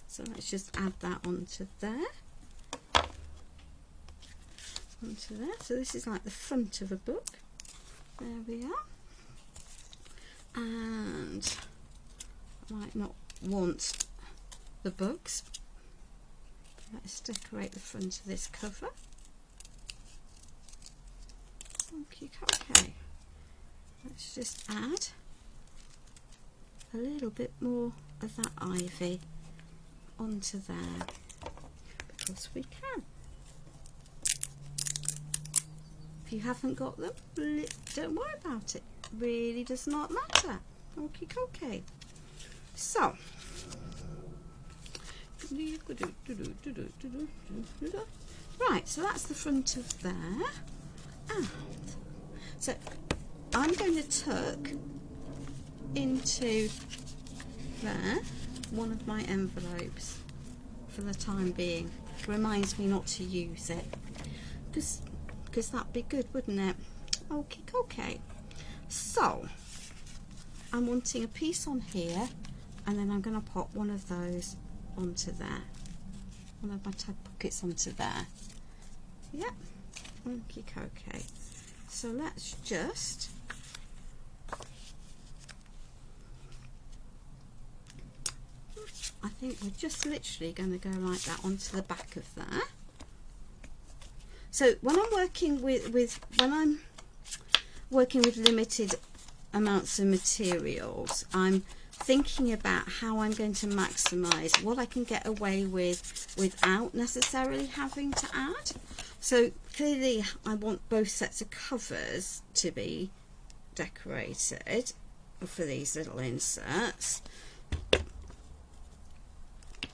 So let's just add that onto there. Onto there. So this is like the front of a book. There we are. And I might not want the books. Let's decorate the front of this cover. Okay. Let's just add a little bit more of that ivy onto there because we can. If you haven't got them, don't worry about it. Really does not matter. Okay. So right, so that's the front of there. And so I'm going to tuck into there one of my envelopes for the time being. Reminds me not to use it because that'd be good, wouldn't it? Okay. So I'm wanting a piece on here, and then I'm going to pop one of those onto there, one of my tag pockets onto there. Yep. Okay. So let's just I think we're just literally going to go like that onto the back of there. So when I'm working with limited amounts of materials, I'm thinking about how I'm going to maximize what I can get away with without necessarily having to add. So clearly I want both sets of covers to be decorated for these little inserts.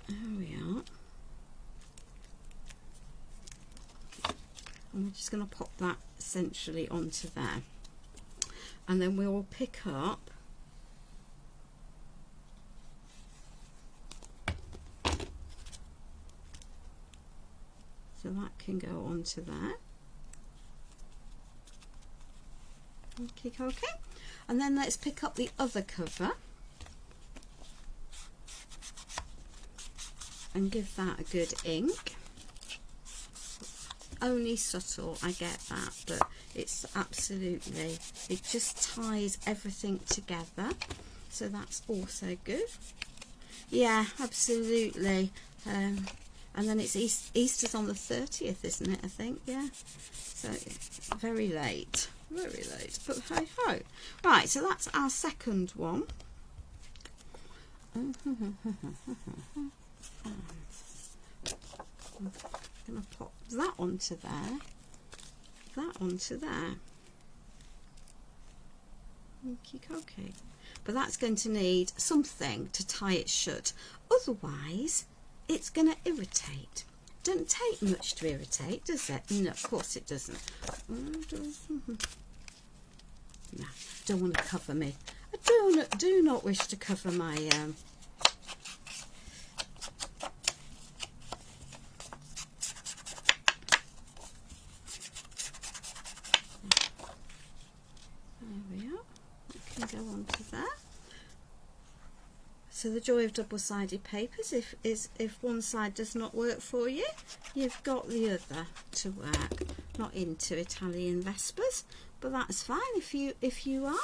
There we are. And we're just going to pop that essentially onto there. And then we will pick up so that can go onto there. Okay. And then let's pick up the other cover and give that a good ink. Only subtle, I get that, but it's absolutely, it just ties everything together, so that's also good. Yeah, absolutely. And then it's Easter's on the 30th, isn't it? I think, yeah. So very late, but hey ho. Right, so that's our second one. I'm going to pop that onto there, that onto there. Okay. But that's going to need something to tie it shut, otherwise it's going to irritate. Doesn't take much to irritate, does it? No, of course it doesn't. No, don't want to cover me. I do not wish to cover my So the joy of double-sided papers is if one side does not work for you, you've got the other to work. Not into Italian Vespers, but that's fine if you are.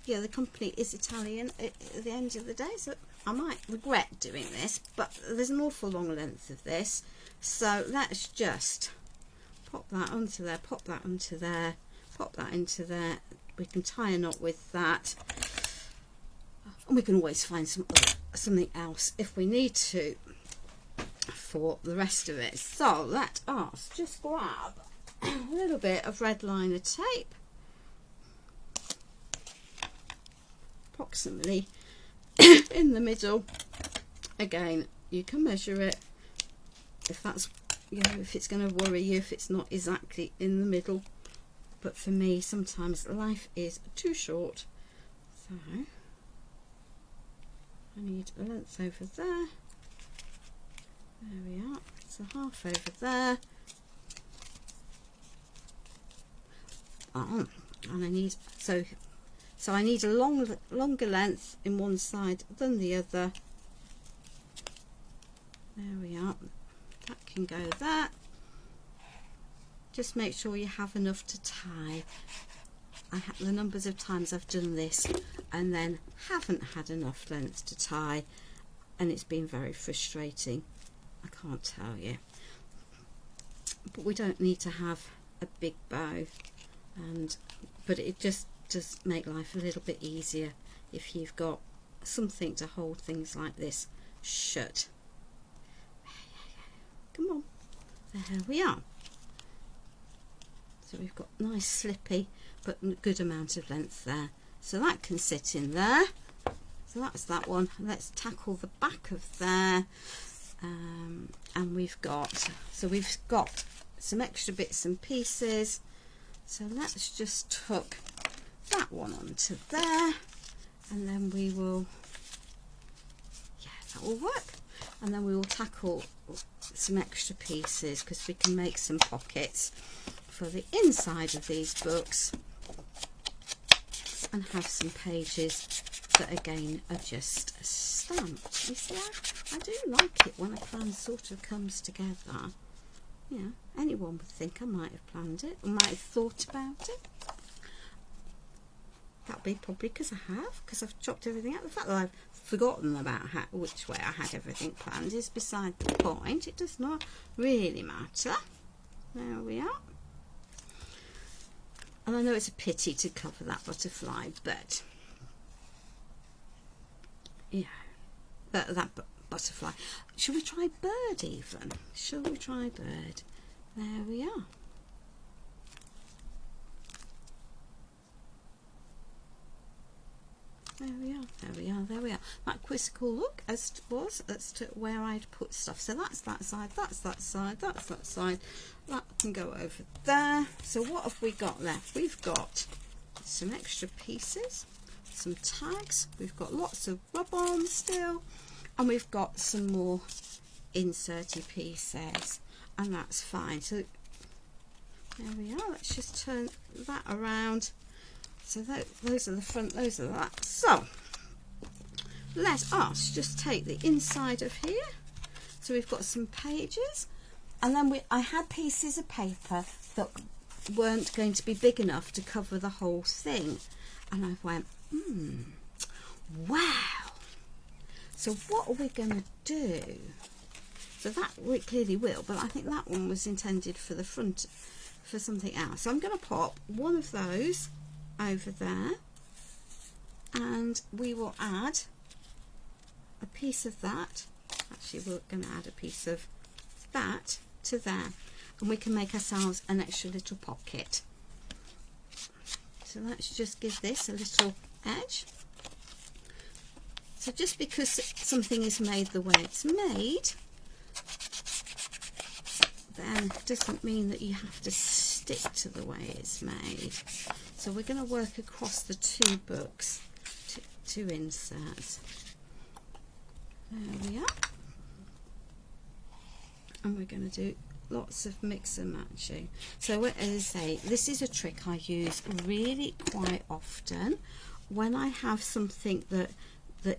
Yeah, the company is Italian at the end of the day, so I might regret doing this, but there's an awful long length of this. So let's just pop that onto there, pop that onto there, pop that into there. We can tie a knot with that. And we can always find something else if we need to for the rest of it. So let us just grab a little bit of red liner tape. approximately in the middle. Again, you can measure it if that's, you know, if it's going to worry you if it's not exactly in the middle. But for me, sometimes life is too short. So I need a length over there. There we are. So half over there. And I need, so I need a longer length in one side than the other. There we are. That can go there. Just make sure you have enough to tie. The numbers of times I've done this and then haven't had enough length to tie, and it's been very frustrating, I can't tell you. But we don't need to have a big bow, but it just does make life a little bit easier if you've got something to hold things like this shut. Come on, there we are. So we've got nice slippy but a good amount of length there, so that can sit in there. So that's that one. Let's tackle the back of there. And we've got some extra bits and pieces, so let's just tuck that one onto there, and then we will, yeah, that will work. And then we will tackle some extra pieces because we can make some pockets for the inside of these books and have some pages that again are just stamped. You see, I do like it when a plan sort of comes together. Yeah, anyone would think I might have planned it or might have thought about it. That'll be probably because I have, because I've chopped everything out. The fact that I've forgotten about which way I had everything planned is beside the point. It does not really matter. There we are. And I know it's a pity to cover that butterfly, but yeah, that butterfly. Shall we try bird even? Shall we try bird? There we are. There we are, there we are, there we are. That quizzical look as to where I'd put stuff. So that's that side, that's that side, that's that side. That can go over there. So what have we got left? We've got some extra pieces, some tags, we've got lots of rub-on still, and we've got some more inserty pieces, and that's fine. So there we are. Let's just turn that around. So those are the front, those are that. So let us just take the inside of here. So we've got some pages, and then I had pieces of paper that weren't going to be big enough to cover the whole thing, and I went, wow. So what are we going to do? So that we clearly will, but I think that one was intended for the front, for something else. So I'm going to pop one of those over there, and we will add a piece of that. Actually, we're going to add a piece of that to there, and we can make ourselves an extra little pocket. So let's just give this a little edge. So just because something is made the way it's made, then doesn't mean that you have to stick to the way it's made. So we're going to work across the two books, two inserts. There we are. And we're going to do lots of mix and matching. So as I say, this is a trick I use really quite often when I have something that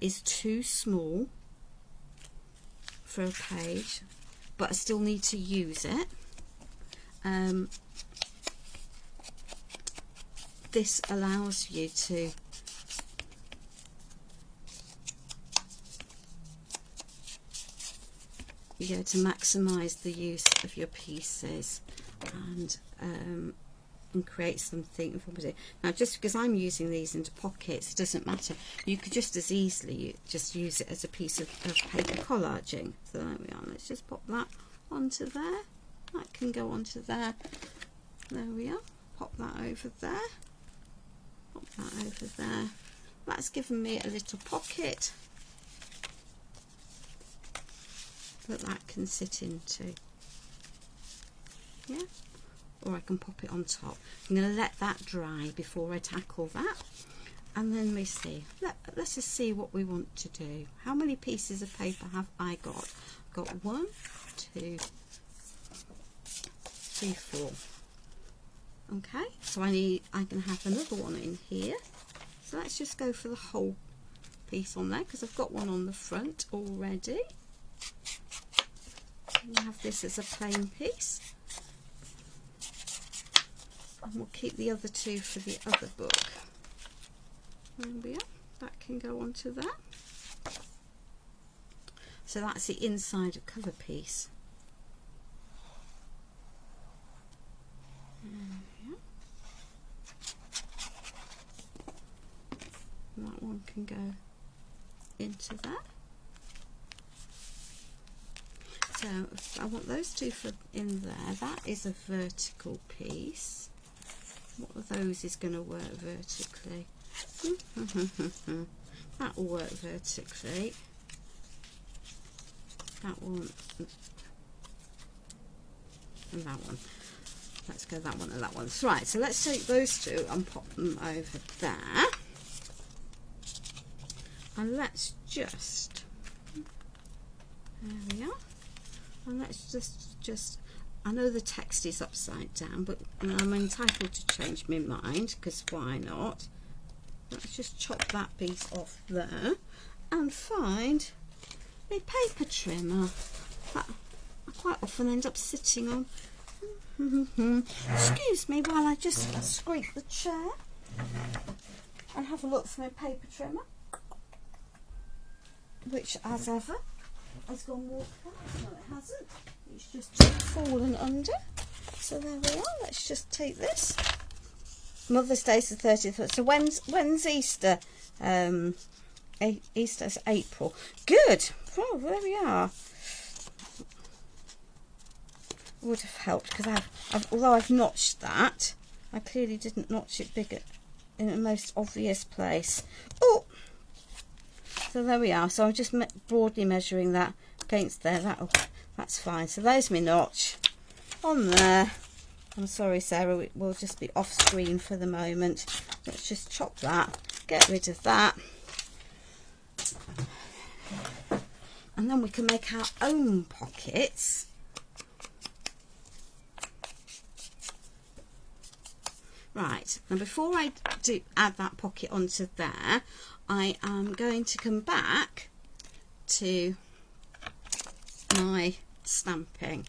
is too small for a page, but I still need to use it. This allows you to to maximise the use of your pieces and create something informative. Now, just because I'm using these into pockets doesn't matter. You could just as easily just use it as a piece of paper collaging. So there we are. Let's just pop that onto there. That can go onto there. There we are. Pop that over there. Pop that over there. that's given me a little pocket that can sit into. Yeah, or I can pop it on top. I'm going to let that dry before I tackle that, and then we see. Let's just see what we want to do. How many pieces of paper have I got? I've got 1, 2, 3, 4. Okay, so I can have another one in here. So let's just go for the whole piece on there, because I've got one on the front already. We'll have this as a plain piece, and we'll keep the other 2 for the other book. There we are. That can go onto there. So that's the inside cover piece. And that one can go into there. So I want those 2 for in there. That is a vertical piece. What of those is going to work vertically? That will work vertically. That one and that one. Let's go that one and that one. Right, so let's take those 2 and pop them over there. And let's just, there we are. And let's just, I know the text is upside down, but I'm entitled to change my mind, because why not? Let's just chop that piece off there and find a paper trimmer that I quite often end up sitting on. Excuse me while I just scrape the chair and have a look for my paper trimmer, which, as ever, has gone walk past. No, it hasn't. It's just fallen under. So there we are. Let's just take this. Mother's Day's the 30th. So when's Easter? Easter's April. Good. Oh, there we are. Would have helped, because although I've notched that, I clearly didn't notch it bigger in the most obvious place. Oh. So there we are. So I'm just broadly measuring that against there. That's fine. So there's my notch on there. I'm sorry, Sarah, it will just be off screen for the moment. Let's just chop that, get rid of that, and then we can make our own pockets. Right, now before I do add that pocket onto there, I am going to come back to my stamping.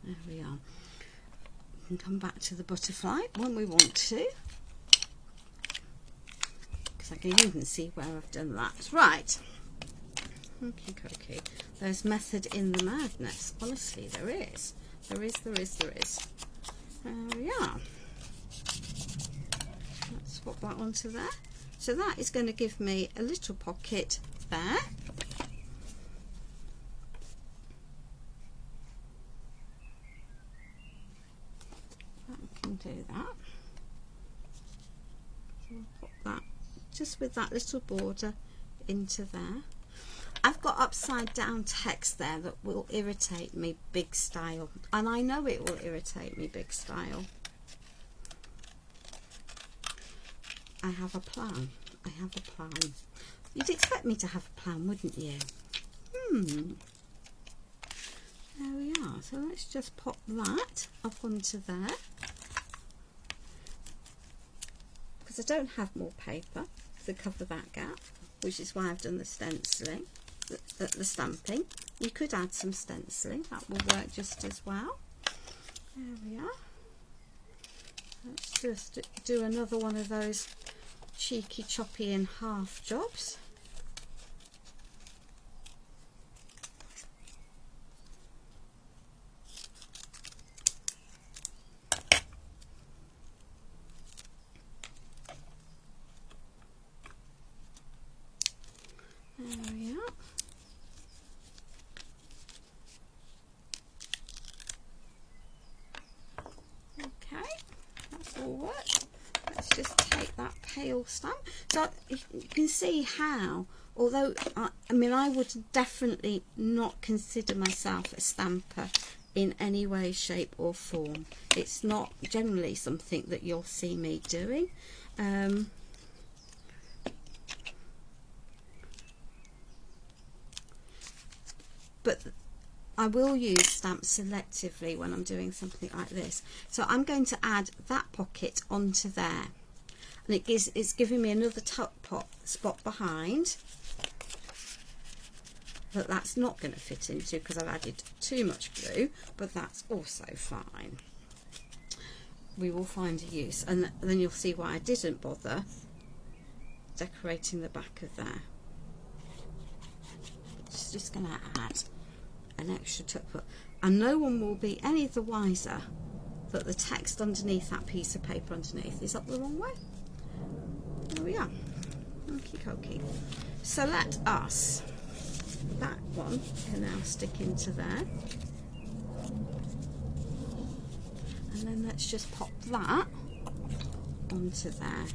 There we are. We can come back to the butterfly when we want to, because I can even see where I've done that. Right. Okay. There's method in the madness. Honestly, there is. There is. There we are. Let's pop that onto there. So that is going to give me a little pocket there. Do that. So I'll pop that just with that little border into there. I've got upside down text there that will irritate me big style, and I know it will irritate me big style. I have a plan. You'd expect me to have a plan, wouldn't you? There we are. So let's just pop that up onto there. I don't have more paper to cover that gap, which is why I've done the stenciling, the stamping. You could add some stenciling, that will work just as well. There we are. Let's just do another one of those cheeky choppy in half jobs. forward. Let's just take that pale stamp. So you can see how, although I mean I would definitely not consider myself a stamper in any way, shape or form. It's not generally something that you'll see me doing. But I will use stamps selectively when I'm doing something like this. So I'm going to add that pocket onto there, and it's giving me another tuck spot behind that that's not going to fit into because I've added too much glue, but that's also fine. We will find a use, and then you'll see why I didn't bother decorating the back of there. It's just going to add an extra tuck, and no one will be any the wiser that the text underneath that piece of paper underneath is up the wrong way. There we are. Okie dokie. So let us, that one can now stick into there, and then let's just pop that onto there.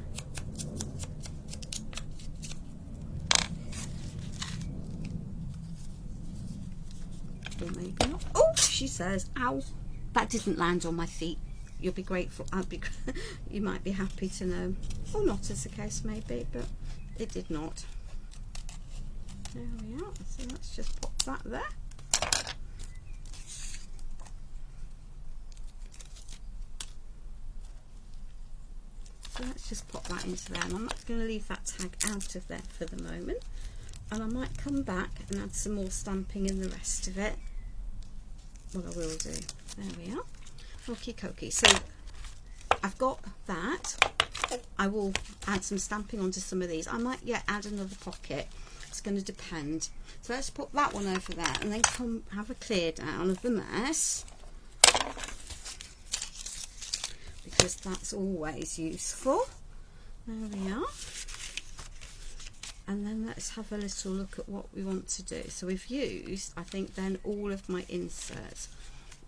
Or maybe not. Oh, she says, ow, that didn't land on my feet. You'll be grateful. You might be happy to know, or not as the case may be, but it did not. There we are. So let's just pop that there. So let's just pop that into there, and I'm not going to leave that tag out of there for the moment, and I might come back and add some more stamping in the rest of it. Well, I will do. There we are. Okie dokie. So I've got that. I will add some stamping onto some of these. I might yet add another pocket. It's going to depend. So let's put that one over there, and then come have a clear down of the mess, because that's always useful. There we are. And then let's have a little look at what we want to do. So we've used, I think then, all of my inserts.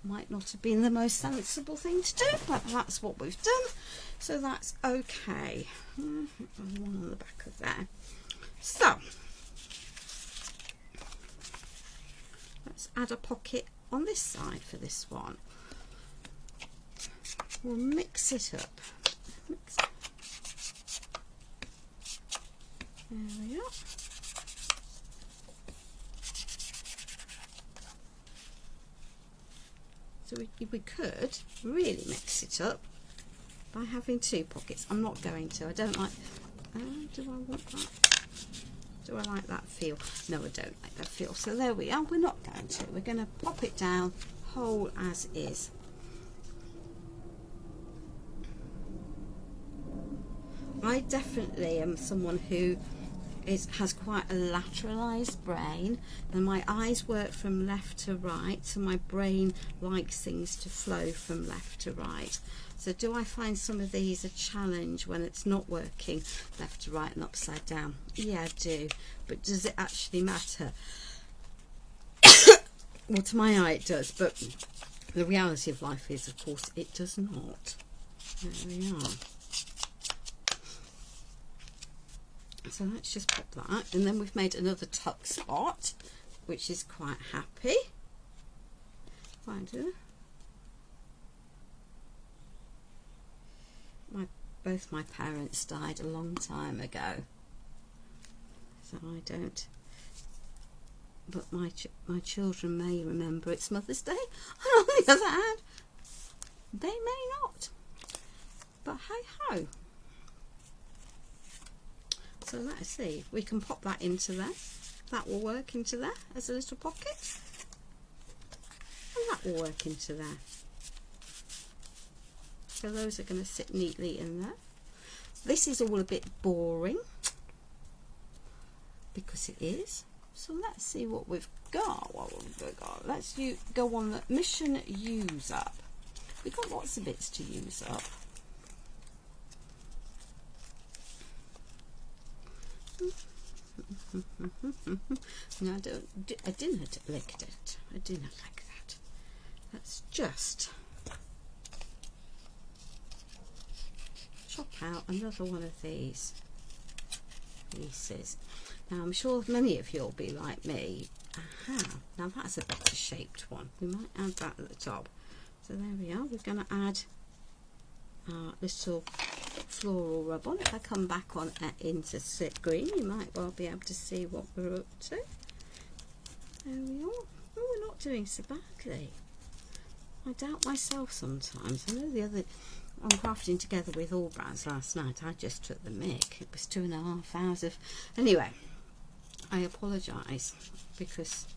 Might not have been the most sensible thing to do, but that's what we've done. So that's okay. One on the back of there. So let's add a pocket on this side for this one. We'll mix it up. There we are. So we could really mix it up by having two pockets. I'm not going to. I don't like... do I want that? Do I like that feel? No, I don't like that feel. So there we are. We're not going to. We're going to pop it down whole as is. I definitely am someone who has quite a lateralized brain, and my eyes work from left to right, so my brain likes things to flow from left to right. So do I find some of these a challenge when it's not working left to right and upside down? Yeah, I do. But does it actually matter? Well, to my eye it does, but the reality of life is, of course, it does not. There we are. So let's just pop that, and then we've made another tuck spot, which is quite happy. Both my parents died a long time ago, so I don't. But my children may remember it's Mother's Day, and on the other hand, they may not. But hey ho. So let's see, we can pop that into there. That will work into there as a little pocket. And that will work into there. So those are going to sit neatly in there. This is all a bit boring, because it is. So let's see what we've got. Let's go on the mission use up. We've got lots of bits to use up. No, I didn't like that. I do not like that. Let's just out another one of these pieces. Now I'm sure many of you will be like me. Aha, now that's a better shaped one. We might add that at the top. So there we are. We're going to add our little floral rub on. If I come back on into slip green, you might well be able to see what we're up to. There we are. Oh, we're not doing so badly. I doubt myself sometimes. I know the other, on crafting together with all brands last night, I just took the mick. It was 2.5 hours of... Anyway, I apologise because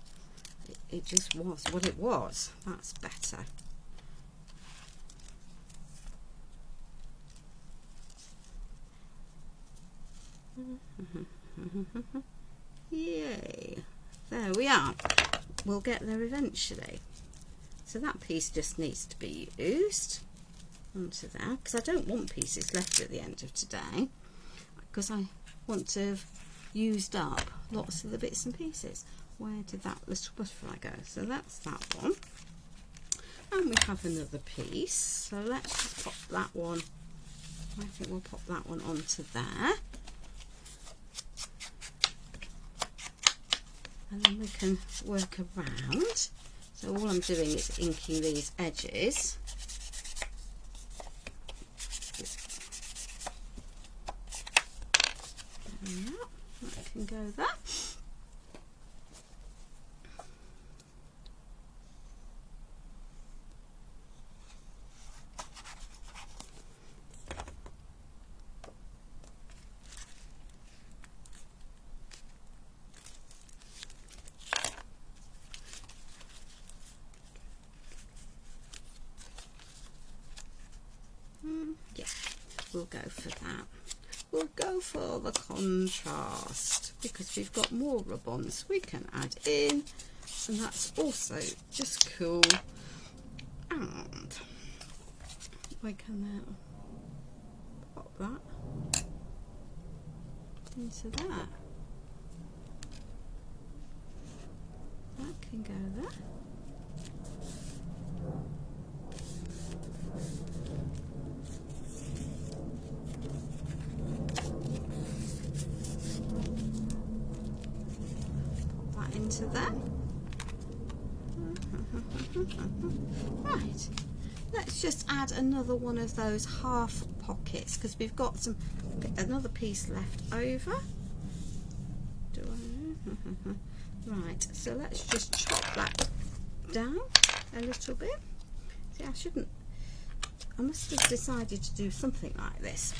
it just was what it was. That's better. Yay! There we are. We'll get there eventually. So that piece just needs to be used onto there, because I don't want pieces left at the end of today, because I want to have used up lots of the bits and pieces. Where did that little butterfly go? So that's that one. And we have another piece. So let's just pop that one. I think we'll pop that one onto there. And then we can work around. So all I'm doing is inking these edges. There we are. That can go there. Yeah, we'll go for that. We'll go for the contrast because we've got more rub-ons we can add in, and that's also just cool. And we can pop that into that. That can go there. Into that. Right, let's just add another one of those half pockets because we've got another piece left over. Right, so let's just chop that down a little bit. See, I must have decided to do something like this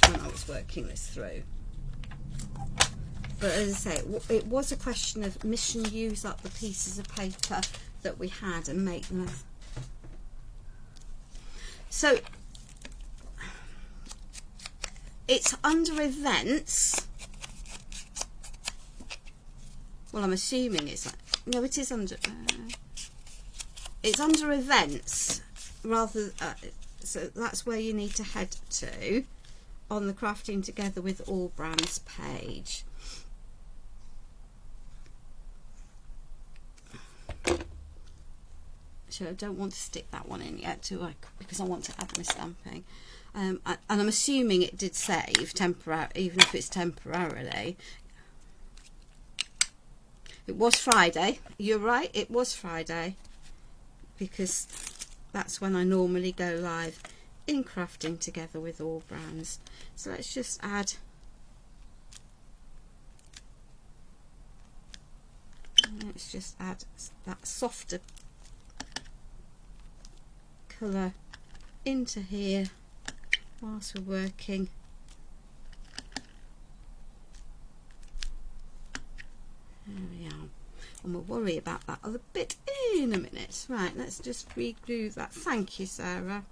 when I was working this through. But as I say, it was a question of use up the pieces of paper that we had and make them. So it's under events. Well, I'm assuming it's no, it is under. It's under events rather. So that's where you need to head to on the Crafting Together with All Brands page. So I don't want to stick that one in yet, do I? Because I want to add my stamping. And I'm assuming it did save temporary, even if it's temporarily. It was Friday. You're right, it was Friday. Because that's when I normally go live in Crafting Together with All Brands. So let's just add. Let's just add that softer colour into here whilst we're working. There we are, and we'll worry about that other bit in a minute. Right, let's just reglue that. Thank you, Sarah.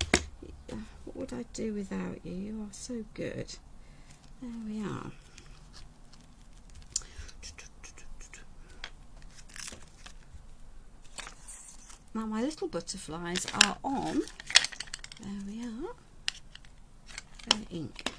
What would I do without you? You are so good. There we are. Now my little butterflies are on, there we are, ink.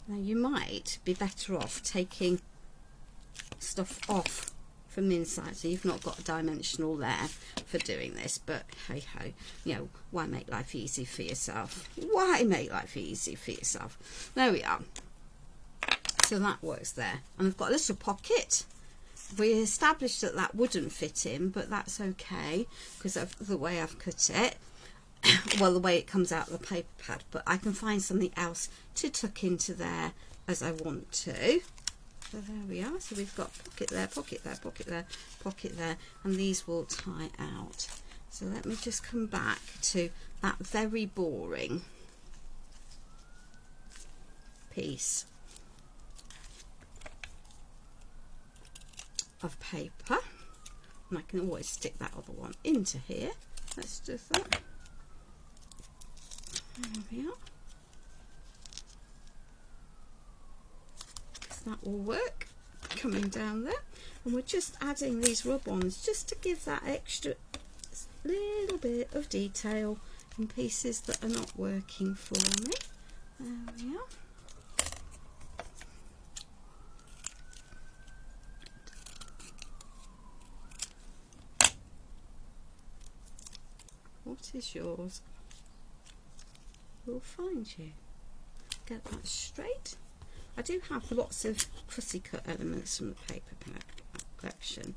Now you might be better off taking stuff off from the inside, so you've not got a dimensional there for doing this. But hey ho, you know, why make life easy for yourself? Why make life easy for yourself? There we are. So that works there, and I've got a little pocket. We established that that wouldn't fit in, but that's okay because of the way I've cut it. Well, the way it comes out of the paper pad, but I can find something else to tuck into there as I want to. So there we are. So we've got pocket there, pocket there, pocket there, pocket there, and these will tie out. So let me just come back to that very boring piece of paper, and I can always stick that other one into here. Let's do that. There we are. That will work, coming down there, and we're just adding these rub-ons just to give that extra little bit of detail in pieces that are not working for me. There we are. What is yours will find you. Get that straight. I do have lots of fussy cut elements from the paper collection.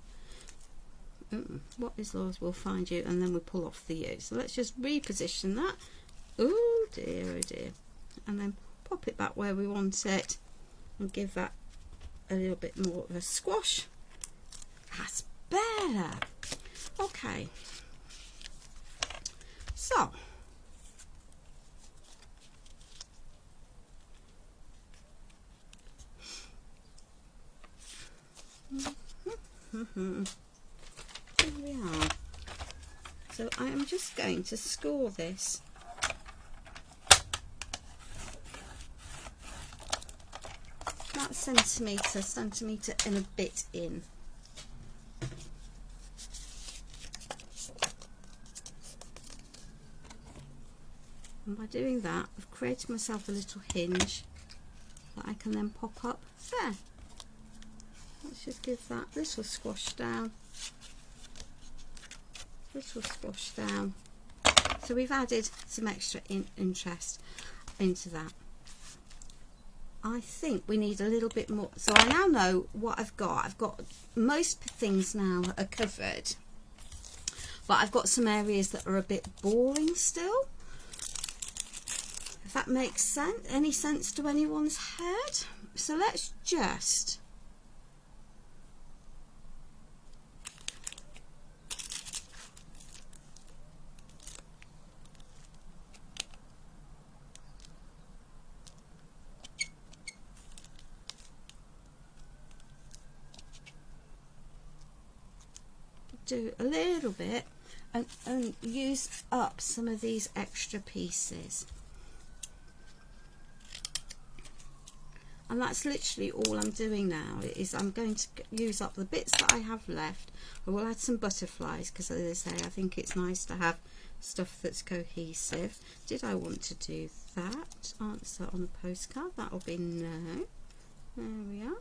What is yours will find you, and then we pull off the U. So let's just reposition that. Oh dear, and then pop it back where we want it, and give that a little bit more of a squash. That's better. Okay. So. Here we are. So I am just going to score this about centimetre and a bit in. And by doing that, I've created myself a little hinge that I can then pop up there. Let's just give that little squash down, little squash down. So we've added some extra interest into that. I think we need a little bit more. So I now know what I've got. I've got most things now are covered, but I've got some areas that are a bit boring still. If that makes sense, any sense to anyone's head. So let's just do a little bit and use up some of these extra pieces. And that's literally all I'm doing now, is I'm going to use up the bits that I have left. I will add some butterflies because, as I say, I think it's nice to have stuff that's cohesive. Did I want to do that? Answer on the postcard, that'll be no. There we are.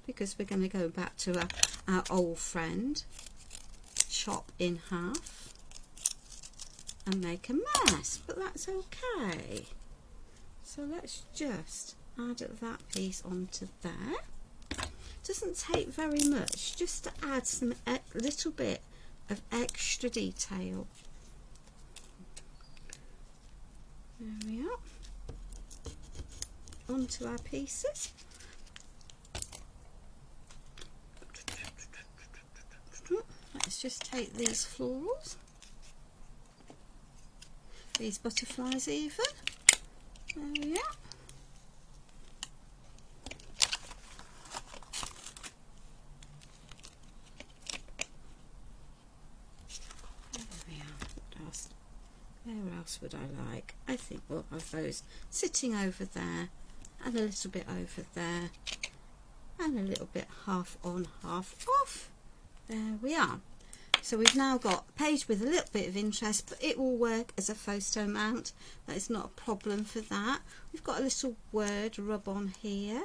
Because we're going to go back to our old friend. Chop in half and make a mess, but that's okay. So let's just add that piece onto there. Doesn't take very much, just to add some little bit of extra detail. There we are. Onto our pieces. Let's just take these florals, these butterflies even. There we are. There we are. What else? Where else would I like? I think we'll have those sitting over there, and a little bit over there, and a little bit half on, half off. There we are. So we've now got a page with a little bit of interest, but it will work as a photo mount. That is not a problem for that. We've got a little word rub on here.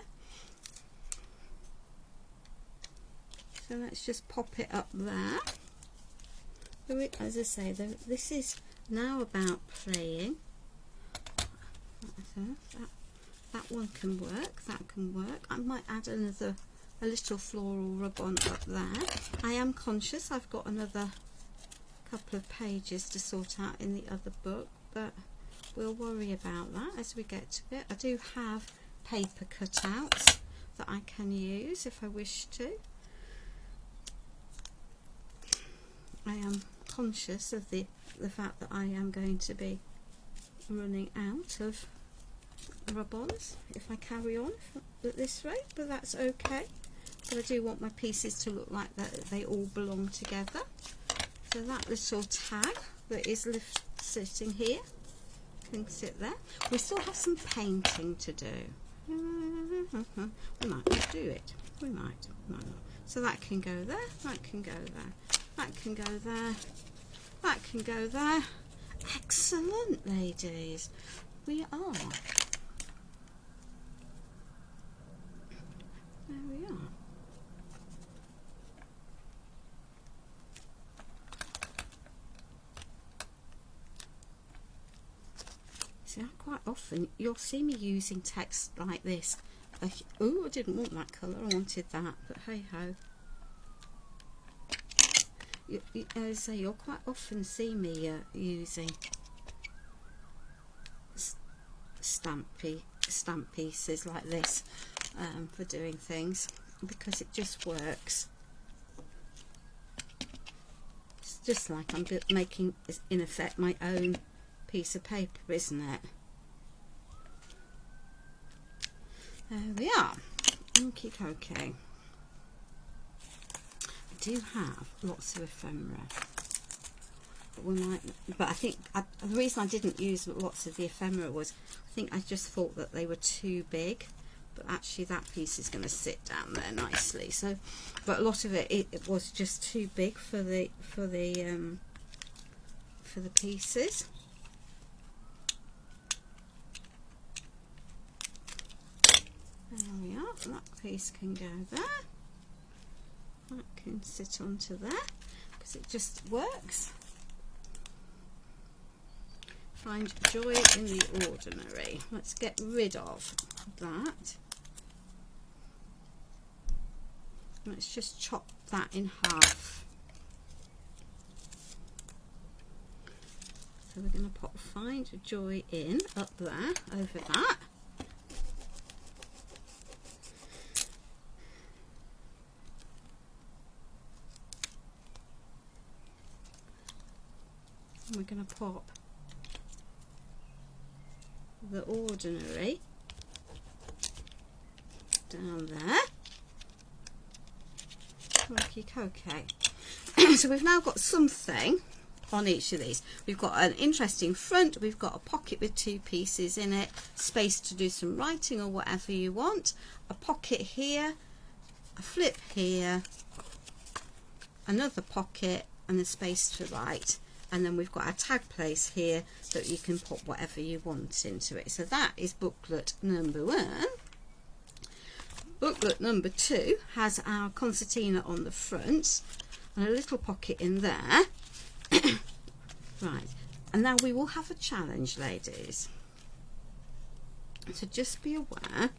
So let's just pop it up there. As I say, this is now about playing. That one can work, that can work. I might add a little floral rub-on up there. I am conscious I've got another couple of pages to sort out in the other book, but we'll worry about that as we get to it. I do have paper cutouts that I can use if I wish to. I am conscious of the fact that I am going to be running out of rub-ons if I carry on at this rate, but that's okay. But I do want my pieces to look like that they all belong together. So that little tag that is sitting here can sit there. We still have some painting to do. We might not do it. We might not. So that can go there, that can go there, that can go there, that can go there. Excellent, ladies. We are. There we are. See, quite often you'll see me using text like this. Oh, I didn't want that colour, I wanted that, but hey ho. As I say, you'll quite often see me using stamp pieces like this for doing things, because it just works. It's just like I'm making, in effect, my own piece of paper, isn't it? There we are. Okay. I do have lots of ephemera, but I think the reason I didn't use lots of the ephemera was I think I just thought that they were too big, but actually that piece is going to sit down there nicely. So, but a lot of it was just too big for the pieces. There we are. That piece can go there. That can sit onto there because it just works. Find joy in the ordinary. Let's get rid of that. Let's just chop that in half. So we're going to pop find joy in up there over that. And we're going to pop the ordinary down there. Okay. So we've now got something on each of these. We've got an interesting front, we've got a pocket with two pieces in it, space to do some writing or whatever you want, a pocket here, a flip here, another pocket, and a space to write. And then we've got our tag place here that you can put whatever you want into it. So that is booklet number 1. Booklet number 2 has our concertina on the front and a little pocket in there. Right, and now we will have a challenge, ladies. So just be aware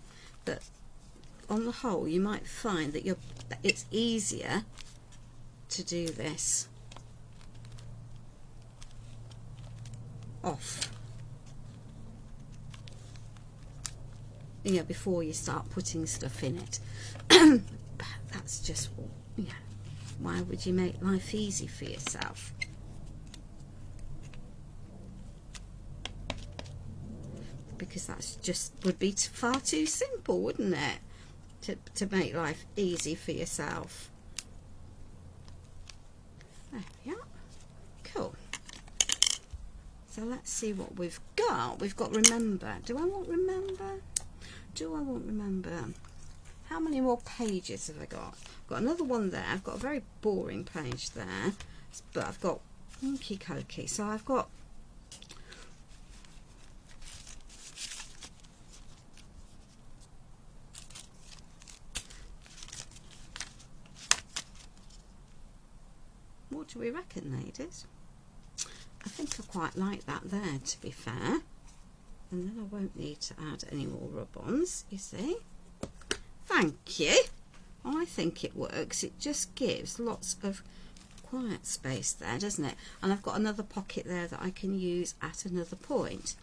that on the whole you might find that it's easier to do this off, you know, before you start putting stuff in it. But that's just, you know, why would you make life easy for yourself? Because that's just would be far too simple, wouldn't it, to make life easy for yourself. There we are. Cool. So let's see what we've got. We've got remember. Do I want remember? Do I want remember? How many more pages have I got? I've got another one there. I've got a very boring page there, but I've got cokey. So I've got What do we reckon, ladies? I think I quite like that there, to be fair. And then I won't need to add any more rub-ons, you see. Thank you. I think it works. It just gives lots of quiet space there, doesn't it? And I've got another pocket there that I can use at another point.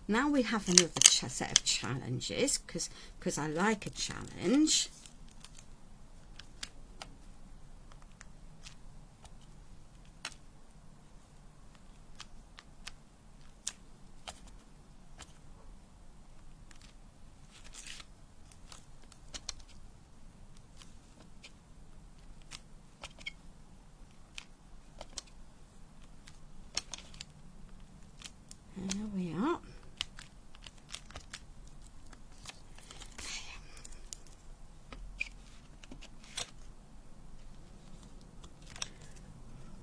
Now we have another set of challenges, because I like a challenge. There we are.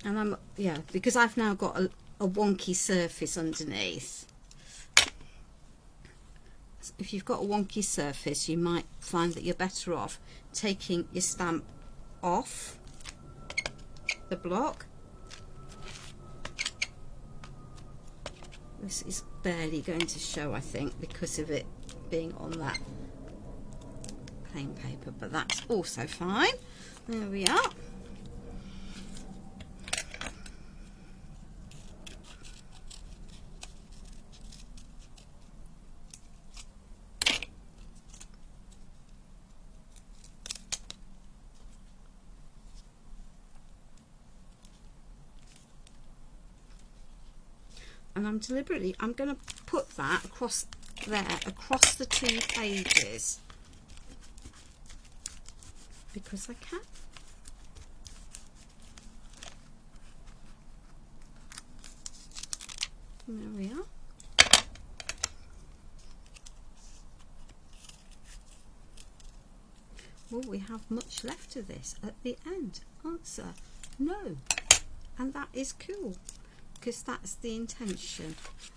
And because I've now got a wonky surface underneath. If you've got a wonky surface, you might find that you're better off taking your stamp off the block. This is barely going to show, I think, because of it being on that plain paper, but that's also fine. There we are. And I'm going to put that across there, across the 2 pages, because I can. And there we are. Will we have much left of this at the end? Answer, no. And that is cool, because that's the intention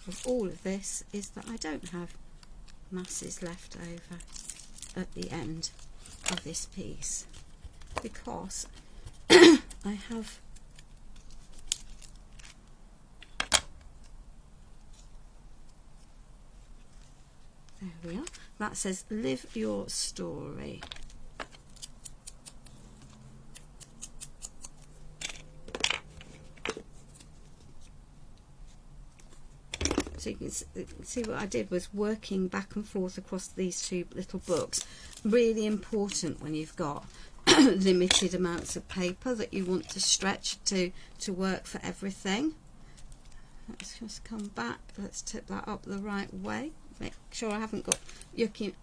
of all of this, is that I don't have masses left over at the end of this piece, because I have there we are, that says live your story. So you can see what I did was working back and forth across these 2 little books. Really important when you've got limited amounts of paper that you want to stretch to work for everything. Let's just come back. Let's tip that up the right way. Make sure I haven't got yucky,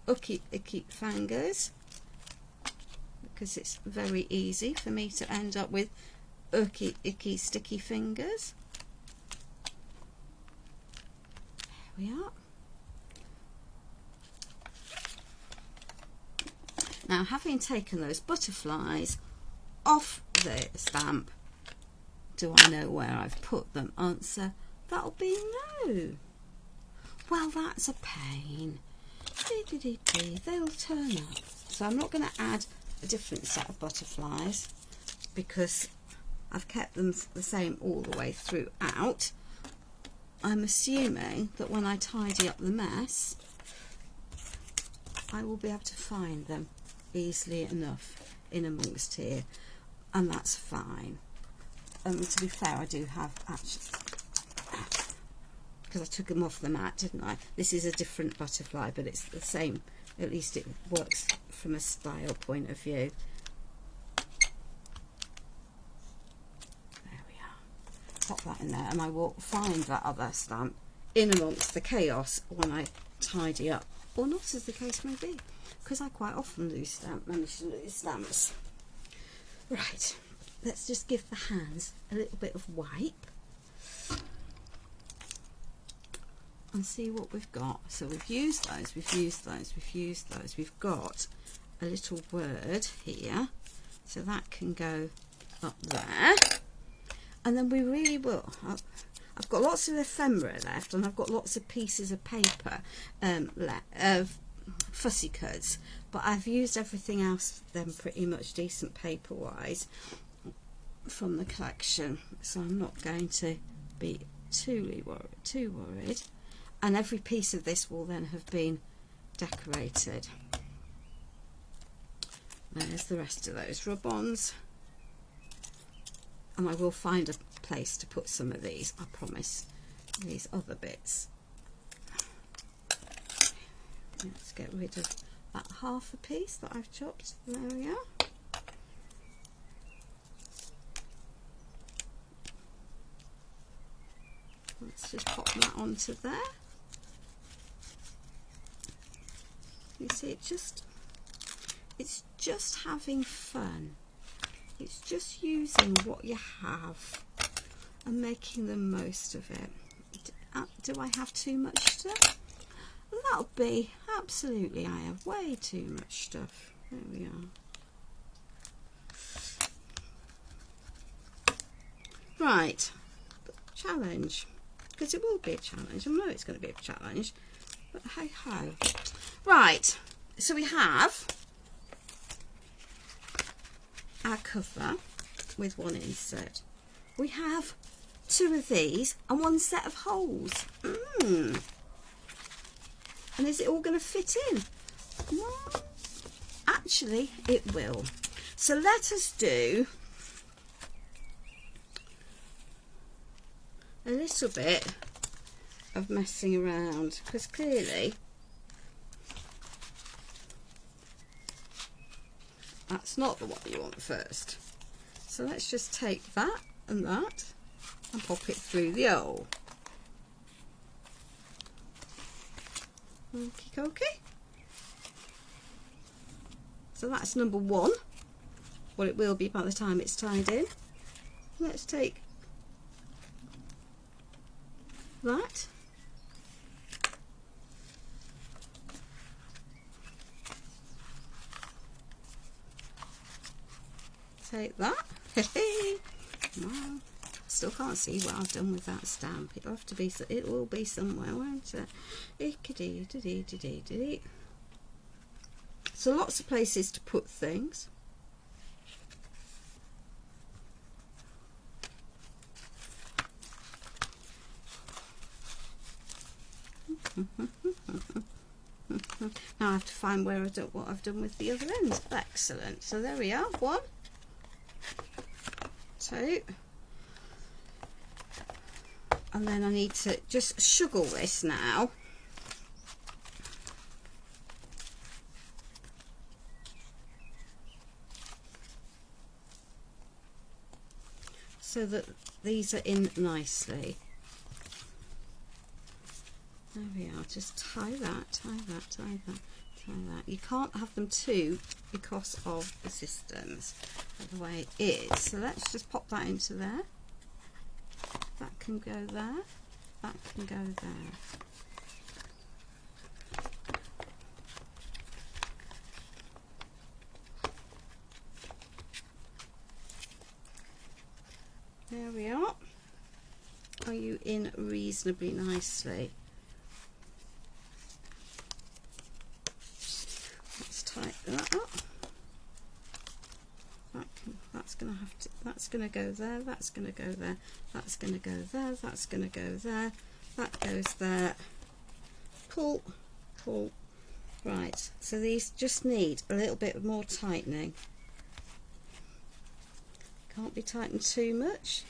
icky fingers, because it's very easy for me to end up with icky, sticky fingers. We are. Now, having taken those butterflies off the stamp, do I know where I've put them? Answer, that'll be no. Well, that's a pain. They'll turn up. So I'm not going to add a different set of butterflies, because I've kept them the same all the way throughout. I'm assuming that when I tidy up the mess, I will be able to find them easily enough in amongst here, and that's fine. To be fair, I do have, actually, because I took them off the mat, didn't I? This is a different butterfly, but it's the same. At least it works from a style point of view. Pop that in there, and I will find that other stamp in amongst the chaos when I tidy up, or not, as the case may be, because I quite often manage to lose stamps. Right, let's just give the hands a little bit of wipe and see what we've got. So we've used those, we've used those, we've used those. We've got a little word here, so that can go up there. And then we really will. I've got lots of ephemera left, and I've got lots of pieces of paper of fussy cuts, but I've used everything else then pretty much decent paper wise. from the collection, so I'm not going to be too worried. And every piece of this will then have been decorated. There's the rest of those rub-ons, and I will find a place to put some of these, I promise, these other bits. Let's get rid of that half a piece that I've chopped. There we are. Let's just pop that onto there. You see, it's just having fun. It's just using what you have and making the most of it. Do I have too much stuff? That'll be absolutely, I have way too much stuff. There we are. Right, challenge, because it will be a challenge. I know it's going to be a challenge, but hey ho. Right, so we have our cover with one insert. We have two of these and one set of holes. And is it all going to fit in? Well, actually it will. So let us do a little bit of messing around, because clearly that's not the one you want first. So let's just take that and that and pop it through the hole. Okie dokie. So that's number one. Well, it will be by the time it's tied in. Let's take that. Take that. Wow. Still can't see what I've done with that stamp. It'll have to be. It will be somewhere, won't it? So lots of places to put things. Now I have to find where I've done what I've done with the other end. Excellent. So there we are. 1, 2, and then I need to just sugar this now. So that these are in nicely. There we are. Just tie that, tie that, tie that, tie that. You can't have them two because of the systems, the way it is. So let's just pop that into there. That can go there. That can go there. There we are. Are you in reasonably nicely? Let's tighten that up. That's going to have to. That's going to go there. That's going to go there. That's going to go there. That's going to go there. That goes there. Pull, pull. Right. So these just need a little bit more tightening. Can't be tightened too much.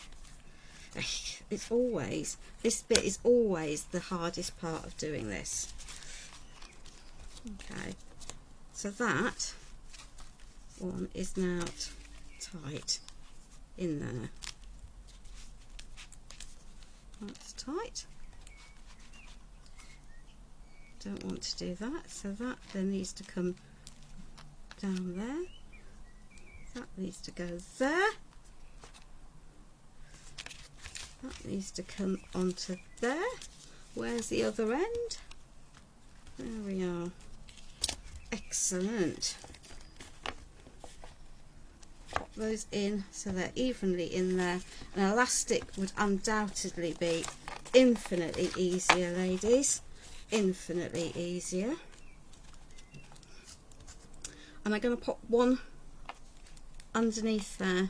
It's always, this bit is always the hardest part of doing this. Okay, so that one is now tight in there. That's tight. Don't want to do that, so that then needs to come down there. That needs to go there. That needs to come onto there. Where's the other end? There we are. Excellent. Pop those in so they're evenly in there. An elastic would undoubtedly be infinitely easier, ladies. Infinitely easier. And I'm going to pop one underneath there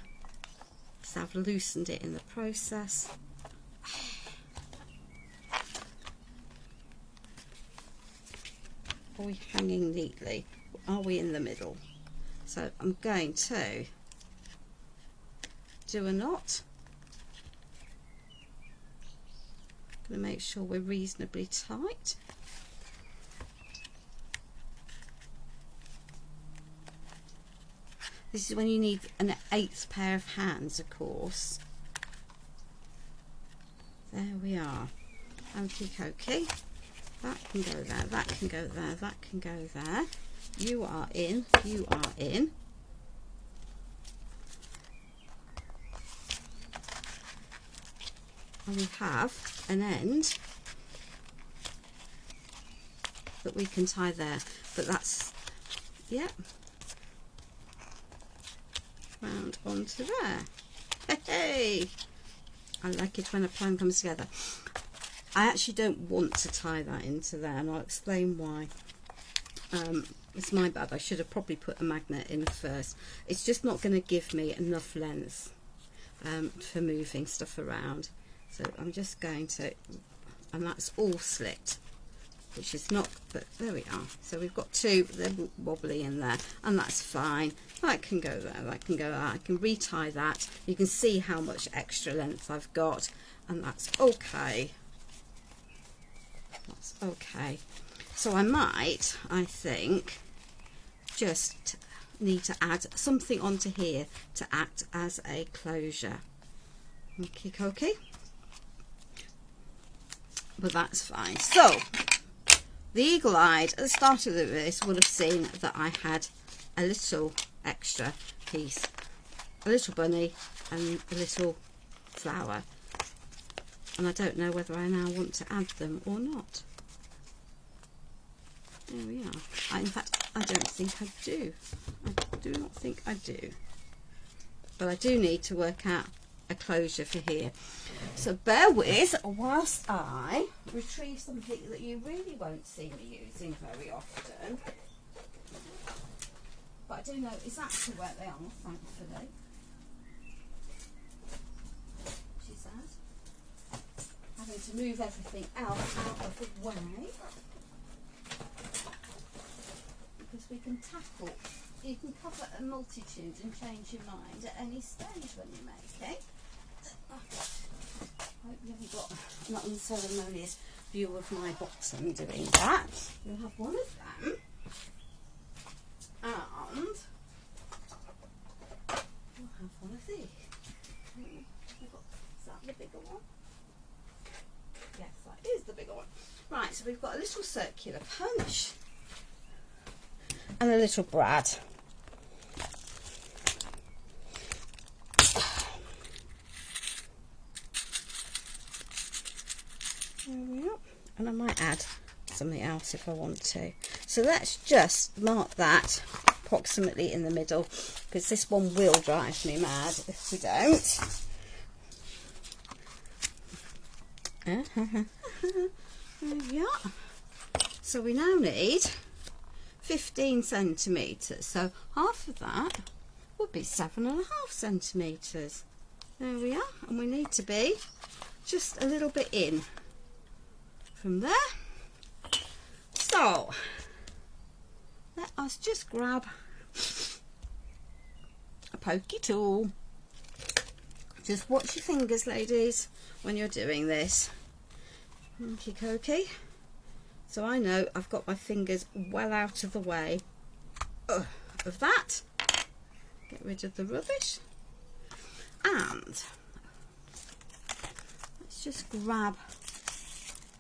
because I've loosened it in the process. Are we hanging neatly? Are we in the middle? So I'm going to do a knot. Going to make sure we're reasonably tight. This is when you need an 8th pair of hands, of course. There we are. Okie dokie. That can go there, that can go there, that can go there. You are in, you are in. And we have an end that we can tie there. But that's, yeah. Round onto there. Hey! I like it when a plan comes together. I actually don't want to tie that into there, and I'll explain why. It's my bad. I should have probably put a magnet in first. It's just not going to give me enough length for moving stuff around. So I'm just going to, and that's all slit, which is not, but there we are. So we've got two, they're wobbly in there, and that's fine. That can go there, that can go there. I can retie that. You can see how much extra length I've got, and that's okay. That's okay. So I might, I think, just need to add something onto here to act as a closure. Okie dokie. But that's fine. So the eagle-eyed at the start of this would have seen that I had a little extra piece, a little bunny and a little flower, and I don't know whether I now want to add them or not. There we are. In fact, I don't think I do. I do not think I do. But I do need to work out a closure for here. So bear with whilst I retrieve something that you really won't see me using very often. But I do know exactly where they are, thankfully. She says. Having to move everything out of the way. Because we can tackle, you can cover a multitude and change your mind at any stage when you make it. I hope you haven't got an unceremonious view of my bottom doing that. You'll have one of them, and we'll have one of these. Is that the bigger one? Yes, that is the bigger one. Right, so we've got a little circular punch and a little brad. There we are. And I might add something else if I want to. So let's just mark that approximately in the middle, because this one will drive me mad if we don't. There we are. So we now need 15 centimetres, so half of that would be 7.5 centimetres. There we are, and we need to be just a little bit in from there. So let us just grab a pokey tool. Just watch your fingers, ladies, when you're doing this. Okie dokie. So I know I've got my fingers well out of the way of that. Get rid of the rubbish. And let's just grab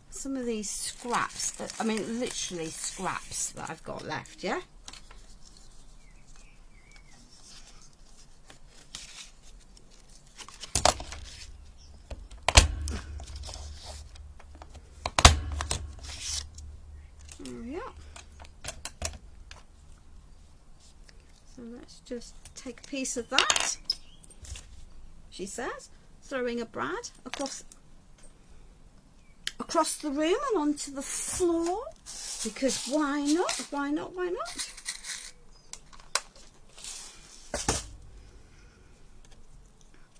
some of these scraps, I mean literally scraps that I've got left, yeah? There we are. So let's just take a piece of that, she says, throwing a brad across the room and onto the floor, because why not, why not, why not?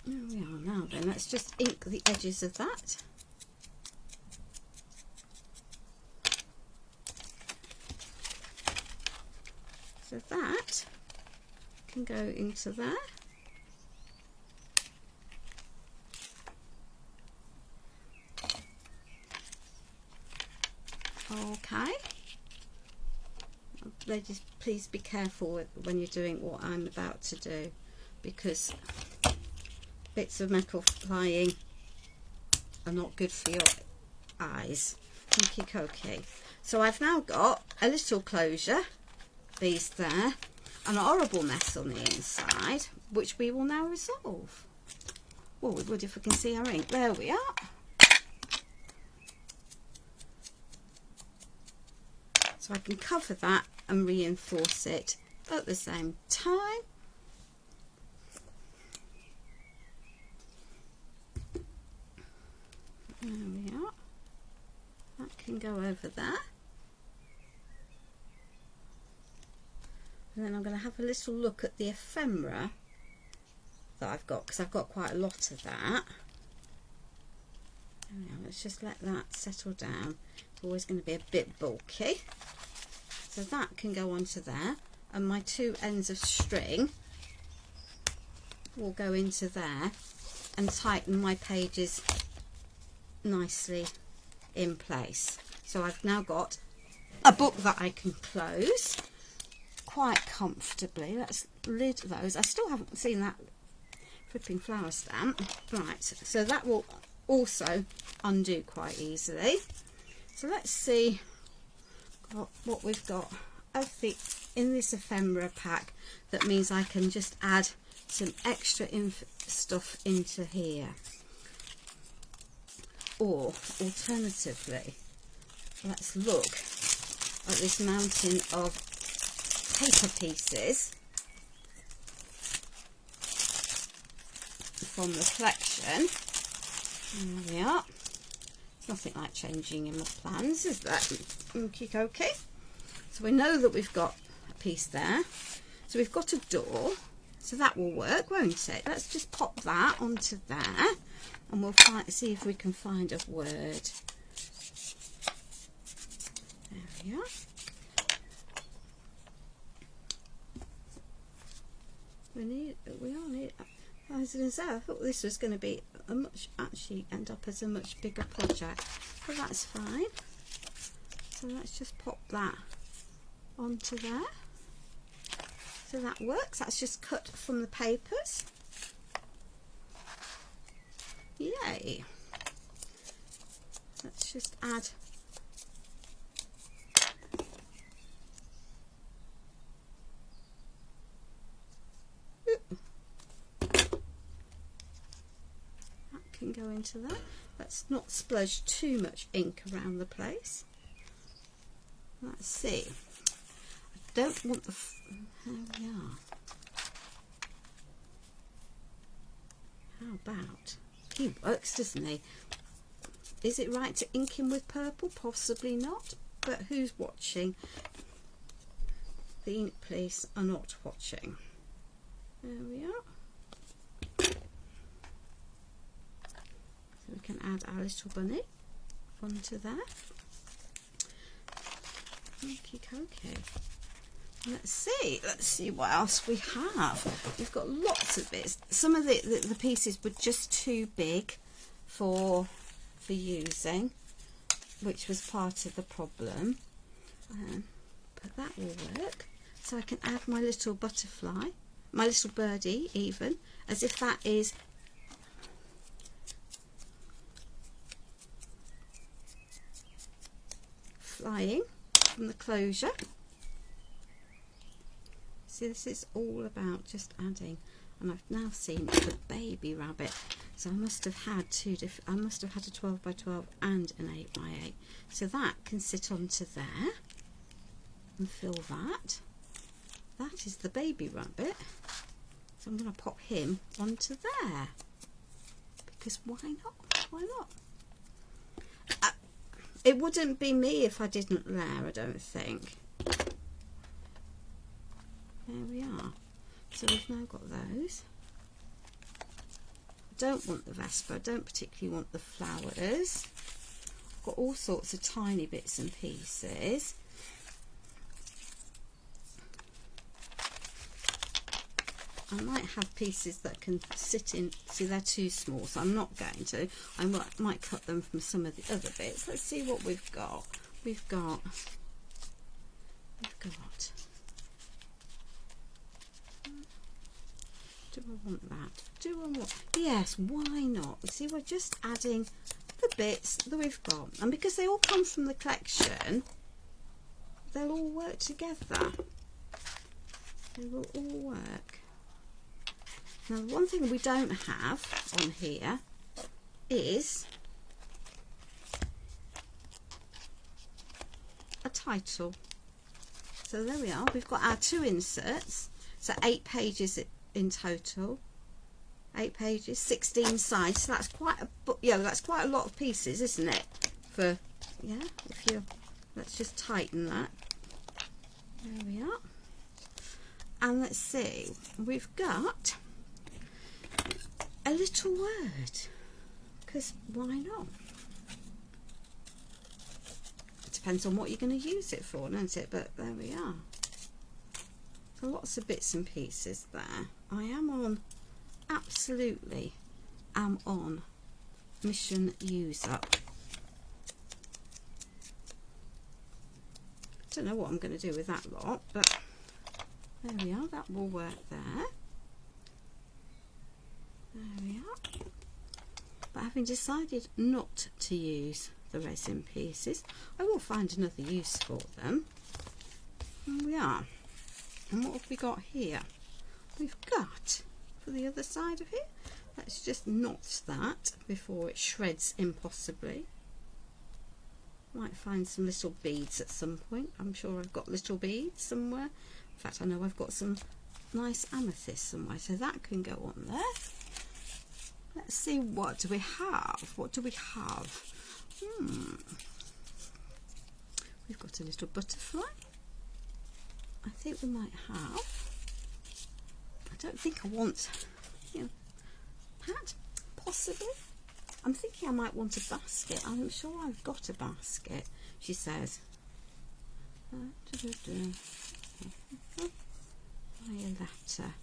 There then let's just ink the edges of that. So that can go into there. Okay. Ladies, please be careful when you're doing what I'm about to do, because bits of metal flying are not good for your eyes. Okie-dokie. So I've now got a little closure piece there, and a horrible mess on the inside, which we will now resolve. Well, we would if we can see our ink. There we are. So I can cover that and reinforce it at the same time. There we are. That can go over there. And then I'm going to have a little look at the ephemera that I've got, because I've got quite a lot of that. Let's just let that settle down. It's always going to be a bit bulky. So that can go onto there, and my two ends of string will go into there and tighten my pages nicely in place. So I've now got a book that I can close quite comfortably. Let's lid those. I still haven't seen that flipping flower stamp. Right, so that will also undo quite easily. So let's see what we've got in this ephemera pack. That means I can just add some extra stuff into here, or alternatively, let's look at this mountain of paper pieces from the collection. There we are. Nothing like changing in my plans, is that? Okay. So we know that we've got a piece there. So we've got a door. So that will work, won't it? Let's just pop that onto there, and we'll see if we can find a word. There we are. I was going to say, I thought this was going to be actually end up as a much bigger project, but that's fine. So let's just pop that onto there. So that works. That's just cut from the papers. Yay. Let's just add can go into that. Let's not splurge too much ink around the place. Let's see. I don't want the... There we are. How about... He works, doesn't he? Is it right to ink him with purple? Possibly not. But who's watching? The ink police are not watching. There we are. We can add our little bunny onto there. Okay. Let's see what else we have. We've got lots of bits. Some of the pieces were just too big for using, which was part of the problem. But that will work. So I can add my little butterfly, my little birdie even, as if that is flying from the closure. See, this is all about just adding, and I've now seen the baby rabbit, so I must have had I must have had a 12 by 12 and an 8 by 8, so that can sit onto there and fill that. That is the baby rabbit, so I'm going to pop him onto there, because why not? It wouldn't be me if I didn't layer, I don't think. There we are. So we've now got those. don't want the Vespa, I don't particularly want the flowers. I've got all sorts of tiny bits and pieces. I might have pieces that can sit in, see they're too small, so I'm not going to. I might cut them from some of the other bits. Let's see what we've got. We've got, do I want that? Do I want, yes, why not? See, we're just adding the bits that we've got. And because they all come from the collection, they'll all work together. They will all work. Now, the one thing we don't have on here is a title. So there we are. We've got our 2 inserts. So 8 pages in total. 8 pages, 16 sides. So that's quite a, yeah, that's quite a lot of pieces, isn't it? For, yeah, if you, let's just tighten that. There we are. And let's see, we've got a little word, because why not? It depends on what you're going to use it for, doesn't it? But there we are. So lots of bits and pieces there. I am on, absolutely am on mission user. Don't know what I'm going to do with that lot, but there we are, that will work there. There we are. But having decided not to use the resin pieces, I will find another use for them. There we are. And what have we got here? We've got, for the other side of it, let's just knot that before it shreds impossibly. Might find some little beads at some point. I'm sure I've got little beads somewhere. In fact, I know I've got some nice amethyst somewhere, so that can go on there. Let's see, what do we have? What do we have? We've got a little butterfly. I think we might have. I don't think I want, you know, hat, possibly. I'm thinking I might want a basket. I'm sure I've got a basket, she says. Violetta.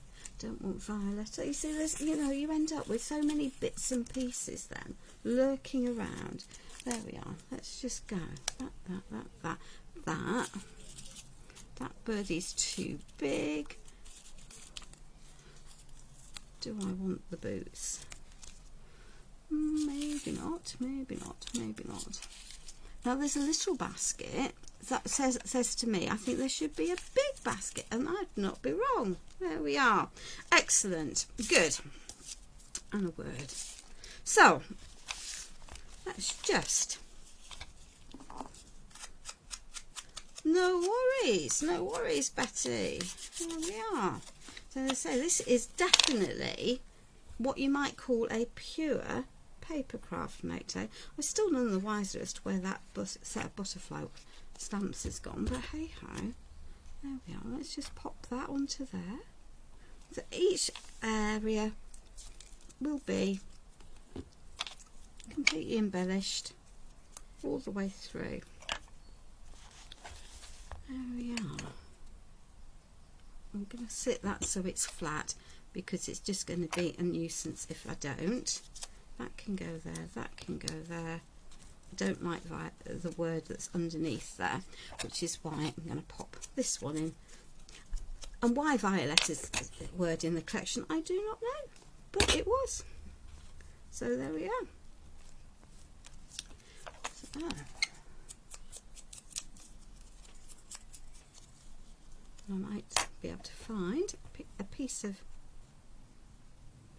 Don't want Violetta. You see, there's, you know, you end up with so many bits and pieces then lurking around. There we are. Let's just go. That birdie's too big. Do I want the boots? Maybe not. Maybe not. Maybe not. Now there's a little basket that says to me, I think there should be a big basket, and I'd not be wrong. There we are. Excellent. Good. And a word. So let's just, no worries, Betty. There we are. So as I say, this is definitely what you might call a pure paper craft mate. We're still none the wiser as to where that set of butterfly stamps has gone, but hey ho, there we are. Let's just pop that onto there. So each area will be completely embellished all the way through. There we are. I'm going to sit that so it's flat, because it's just going to be a nuisance if I don't. That can go there, that can go there. I don't like the word that's underneath there, which is why I'm going to pop this one in. And why Violetta's word in the collection, I do not know, but it was. So there we are. So, I might be able to find a piece of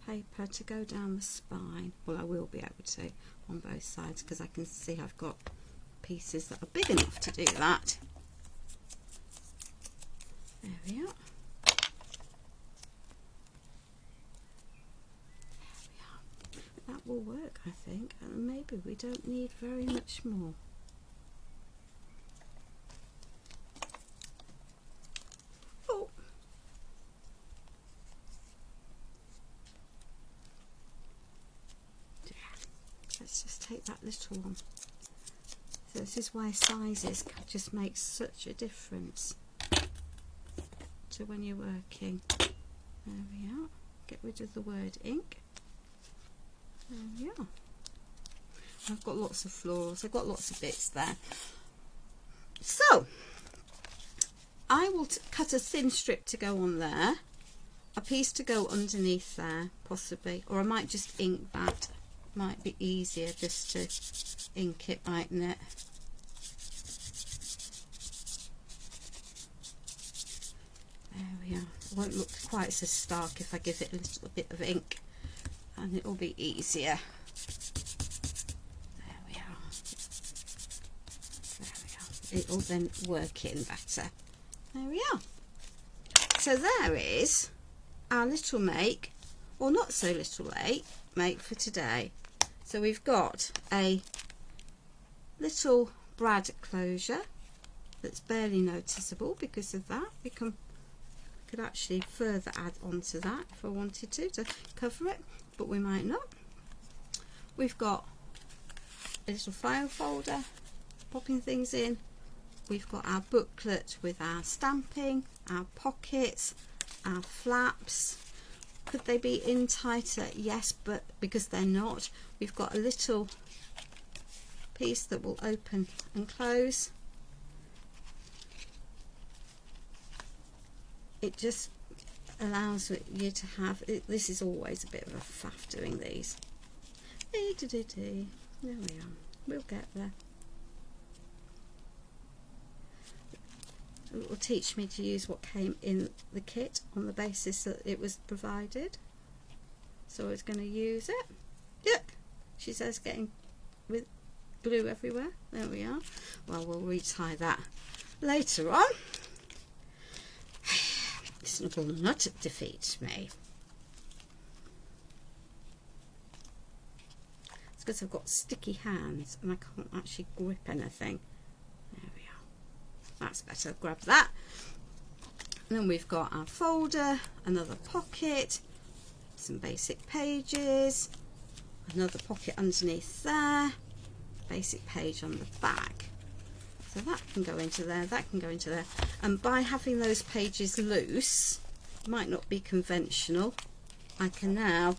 paper to go down the spine. Well, I will be able to on both sides, because I can see I've got pieces that are big enough to do that. There we are. There we are. That will work, I think, and maybe we don't need very much more. that little one. So this is why sizes just make such a difference to when you're working. There we are. Get rid of the word ink. There we are. I've got lots of florals. I've got lots of bits there. So I will cut a thin strip to go on there, a piece to go underneath there, possibly, or I might just ink that. Might be easier just to ink it right in it. There we are. It won't look quite so stark if I give it a little bit of ink, and it will be easier. There we are. There we are. It will then work in better. There we are. So there is our little make, or not so little make for today. So we've got a little brad closure that's barely noticeable because of that. We could actually further add on to that if I wanted to cover it, but we might not. We've got a little file folder, popping things in. We've got our booklet with our stamping, our pockets, our flaps. Could they be in tighter? Yes, but because they're not, we've got a little piece that will open and close. It just allows you to have it. This is always a bit of a faff doing these. There we are. We'll get there. It will teach me to use what came in the kit on the basis that it was provided. So I was going to use it. Look, she says getting with glue everywhere. There we are. Well, we'll retie that later on. This will not defeat me. It's because I've got sticky hands and I can't actually grip anything. There we are. That's better. Grab that. And then we've got our folder, another pocket, some basic pages, another pocket underneath there, basic page on the back. So that can go into there, that can go into there. And by having those pages loose, might not be conventional, I can now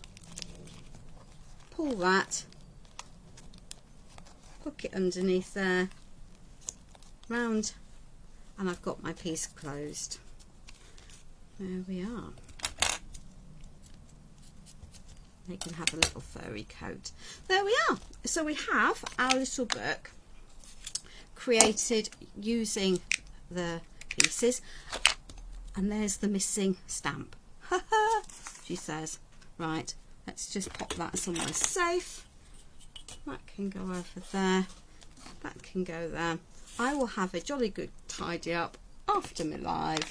pull that, hook it underneath there, round, and I've got my piece closed. There we are. They can have a little furry coat. There we are. So we have our little book created using the pieces, and there's the missing stamp. She says, right, let's just pop that somewhere safe. That can go over there, that can go there. I will have a jolly good tidy up after my live.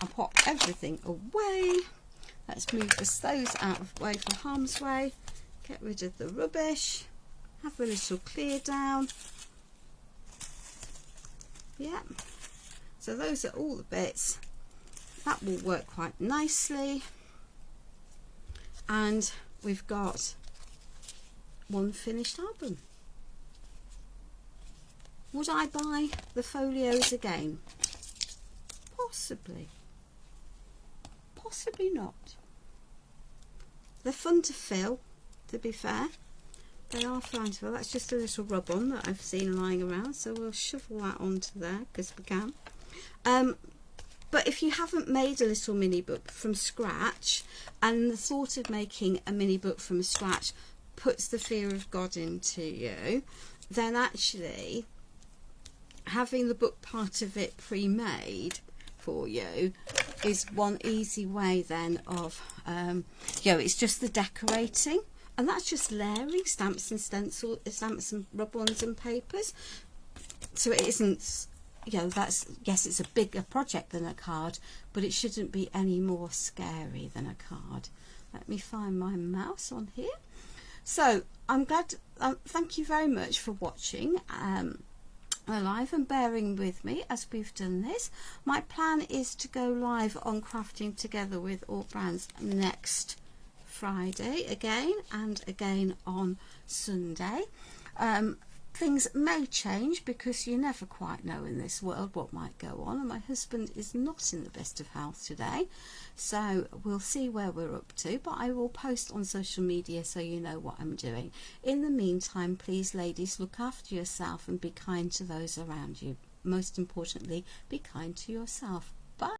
I'll pop everything away. Let's move those out of the way for harm's way, get rid of the rubbish, have a little clear down. Yeah, so those are all the bits. That will work quite nicely. And we've got one finished album. Would I buy the folios again? Possibly. Possibly not. They're fun to fill, to be fair. They are fun to fill. That's just a little rub on that I've seen lying around, so we'll shovel that onto there because we can. But if you haven't made a little mini book from scratch, and the thought of making a mini book from scratch puts the fear of God into you, then actually having the book part of it pre-made for you is one easy way then of it's just the decorating, and that's just layering stamps and stencil stamps and rub-ons and papers. So it isn't, that's, yes, it's a bigger project than a card, but it shouldn't be any more scary than a card. Let me find my mouse on here. So I'm glad, thank you very much for watching live and bearing with me as we've done this. My plan is to go live on Crafting Together with All Brands next Friday again, and again on Sunday. Things may change because you never quite know in this world what might go on, and my husband is not in the best of health today, so we'll see where we're up to, but I will post on social media so you know what I'm doing. In the meantime, please ladies, look after yourself and be kind to those around you. Most importantly, be kind to yourself. Bye.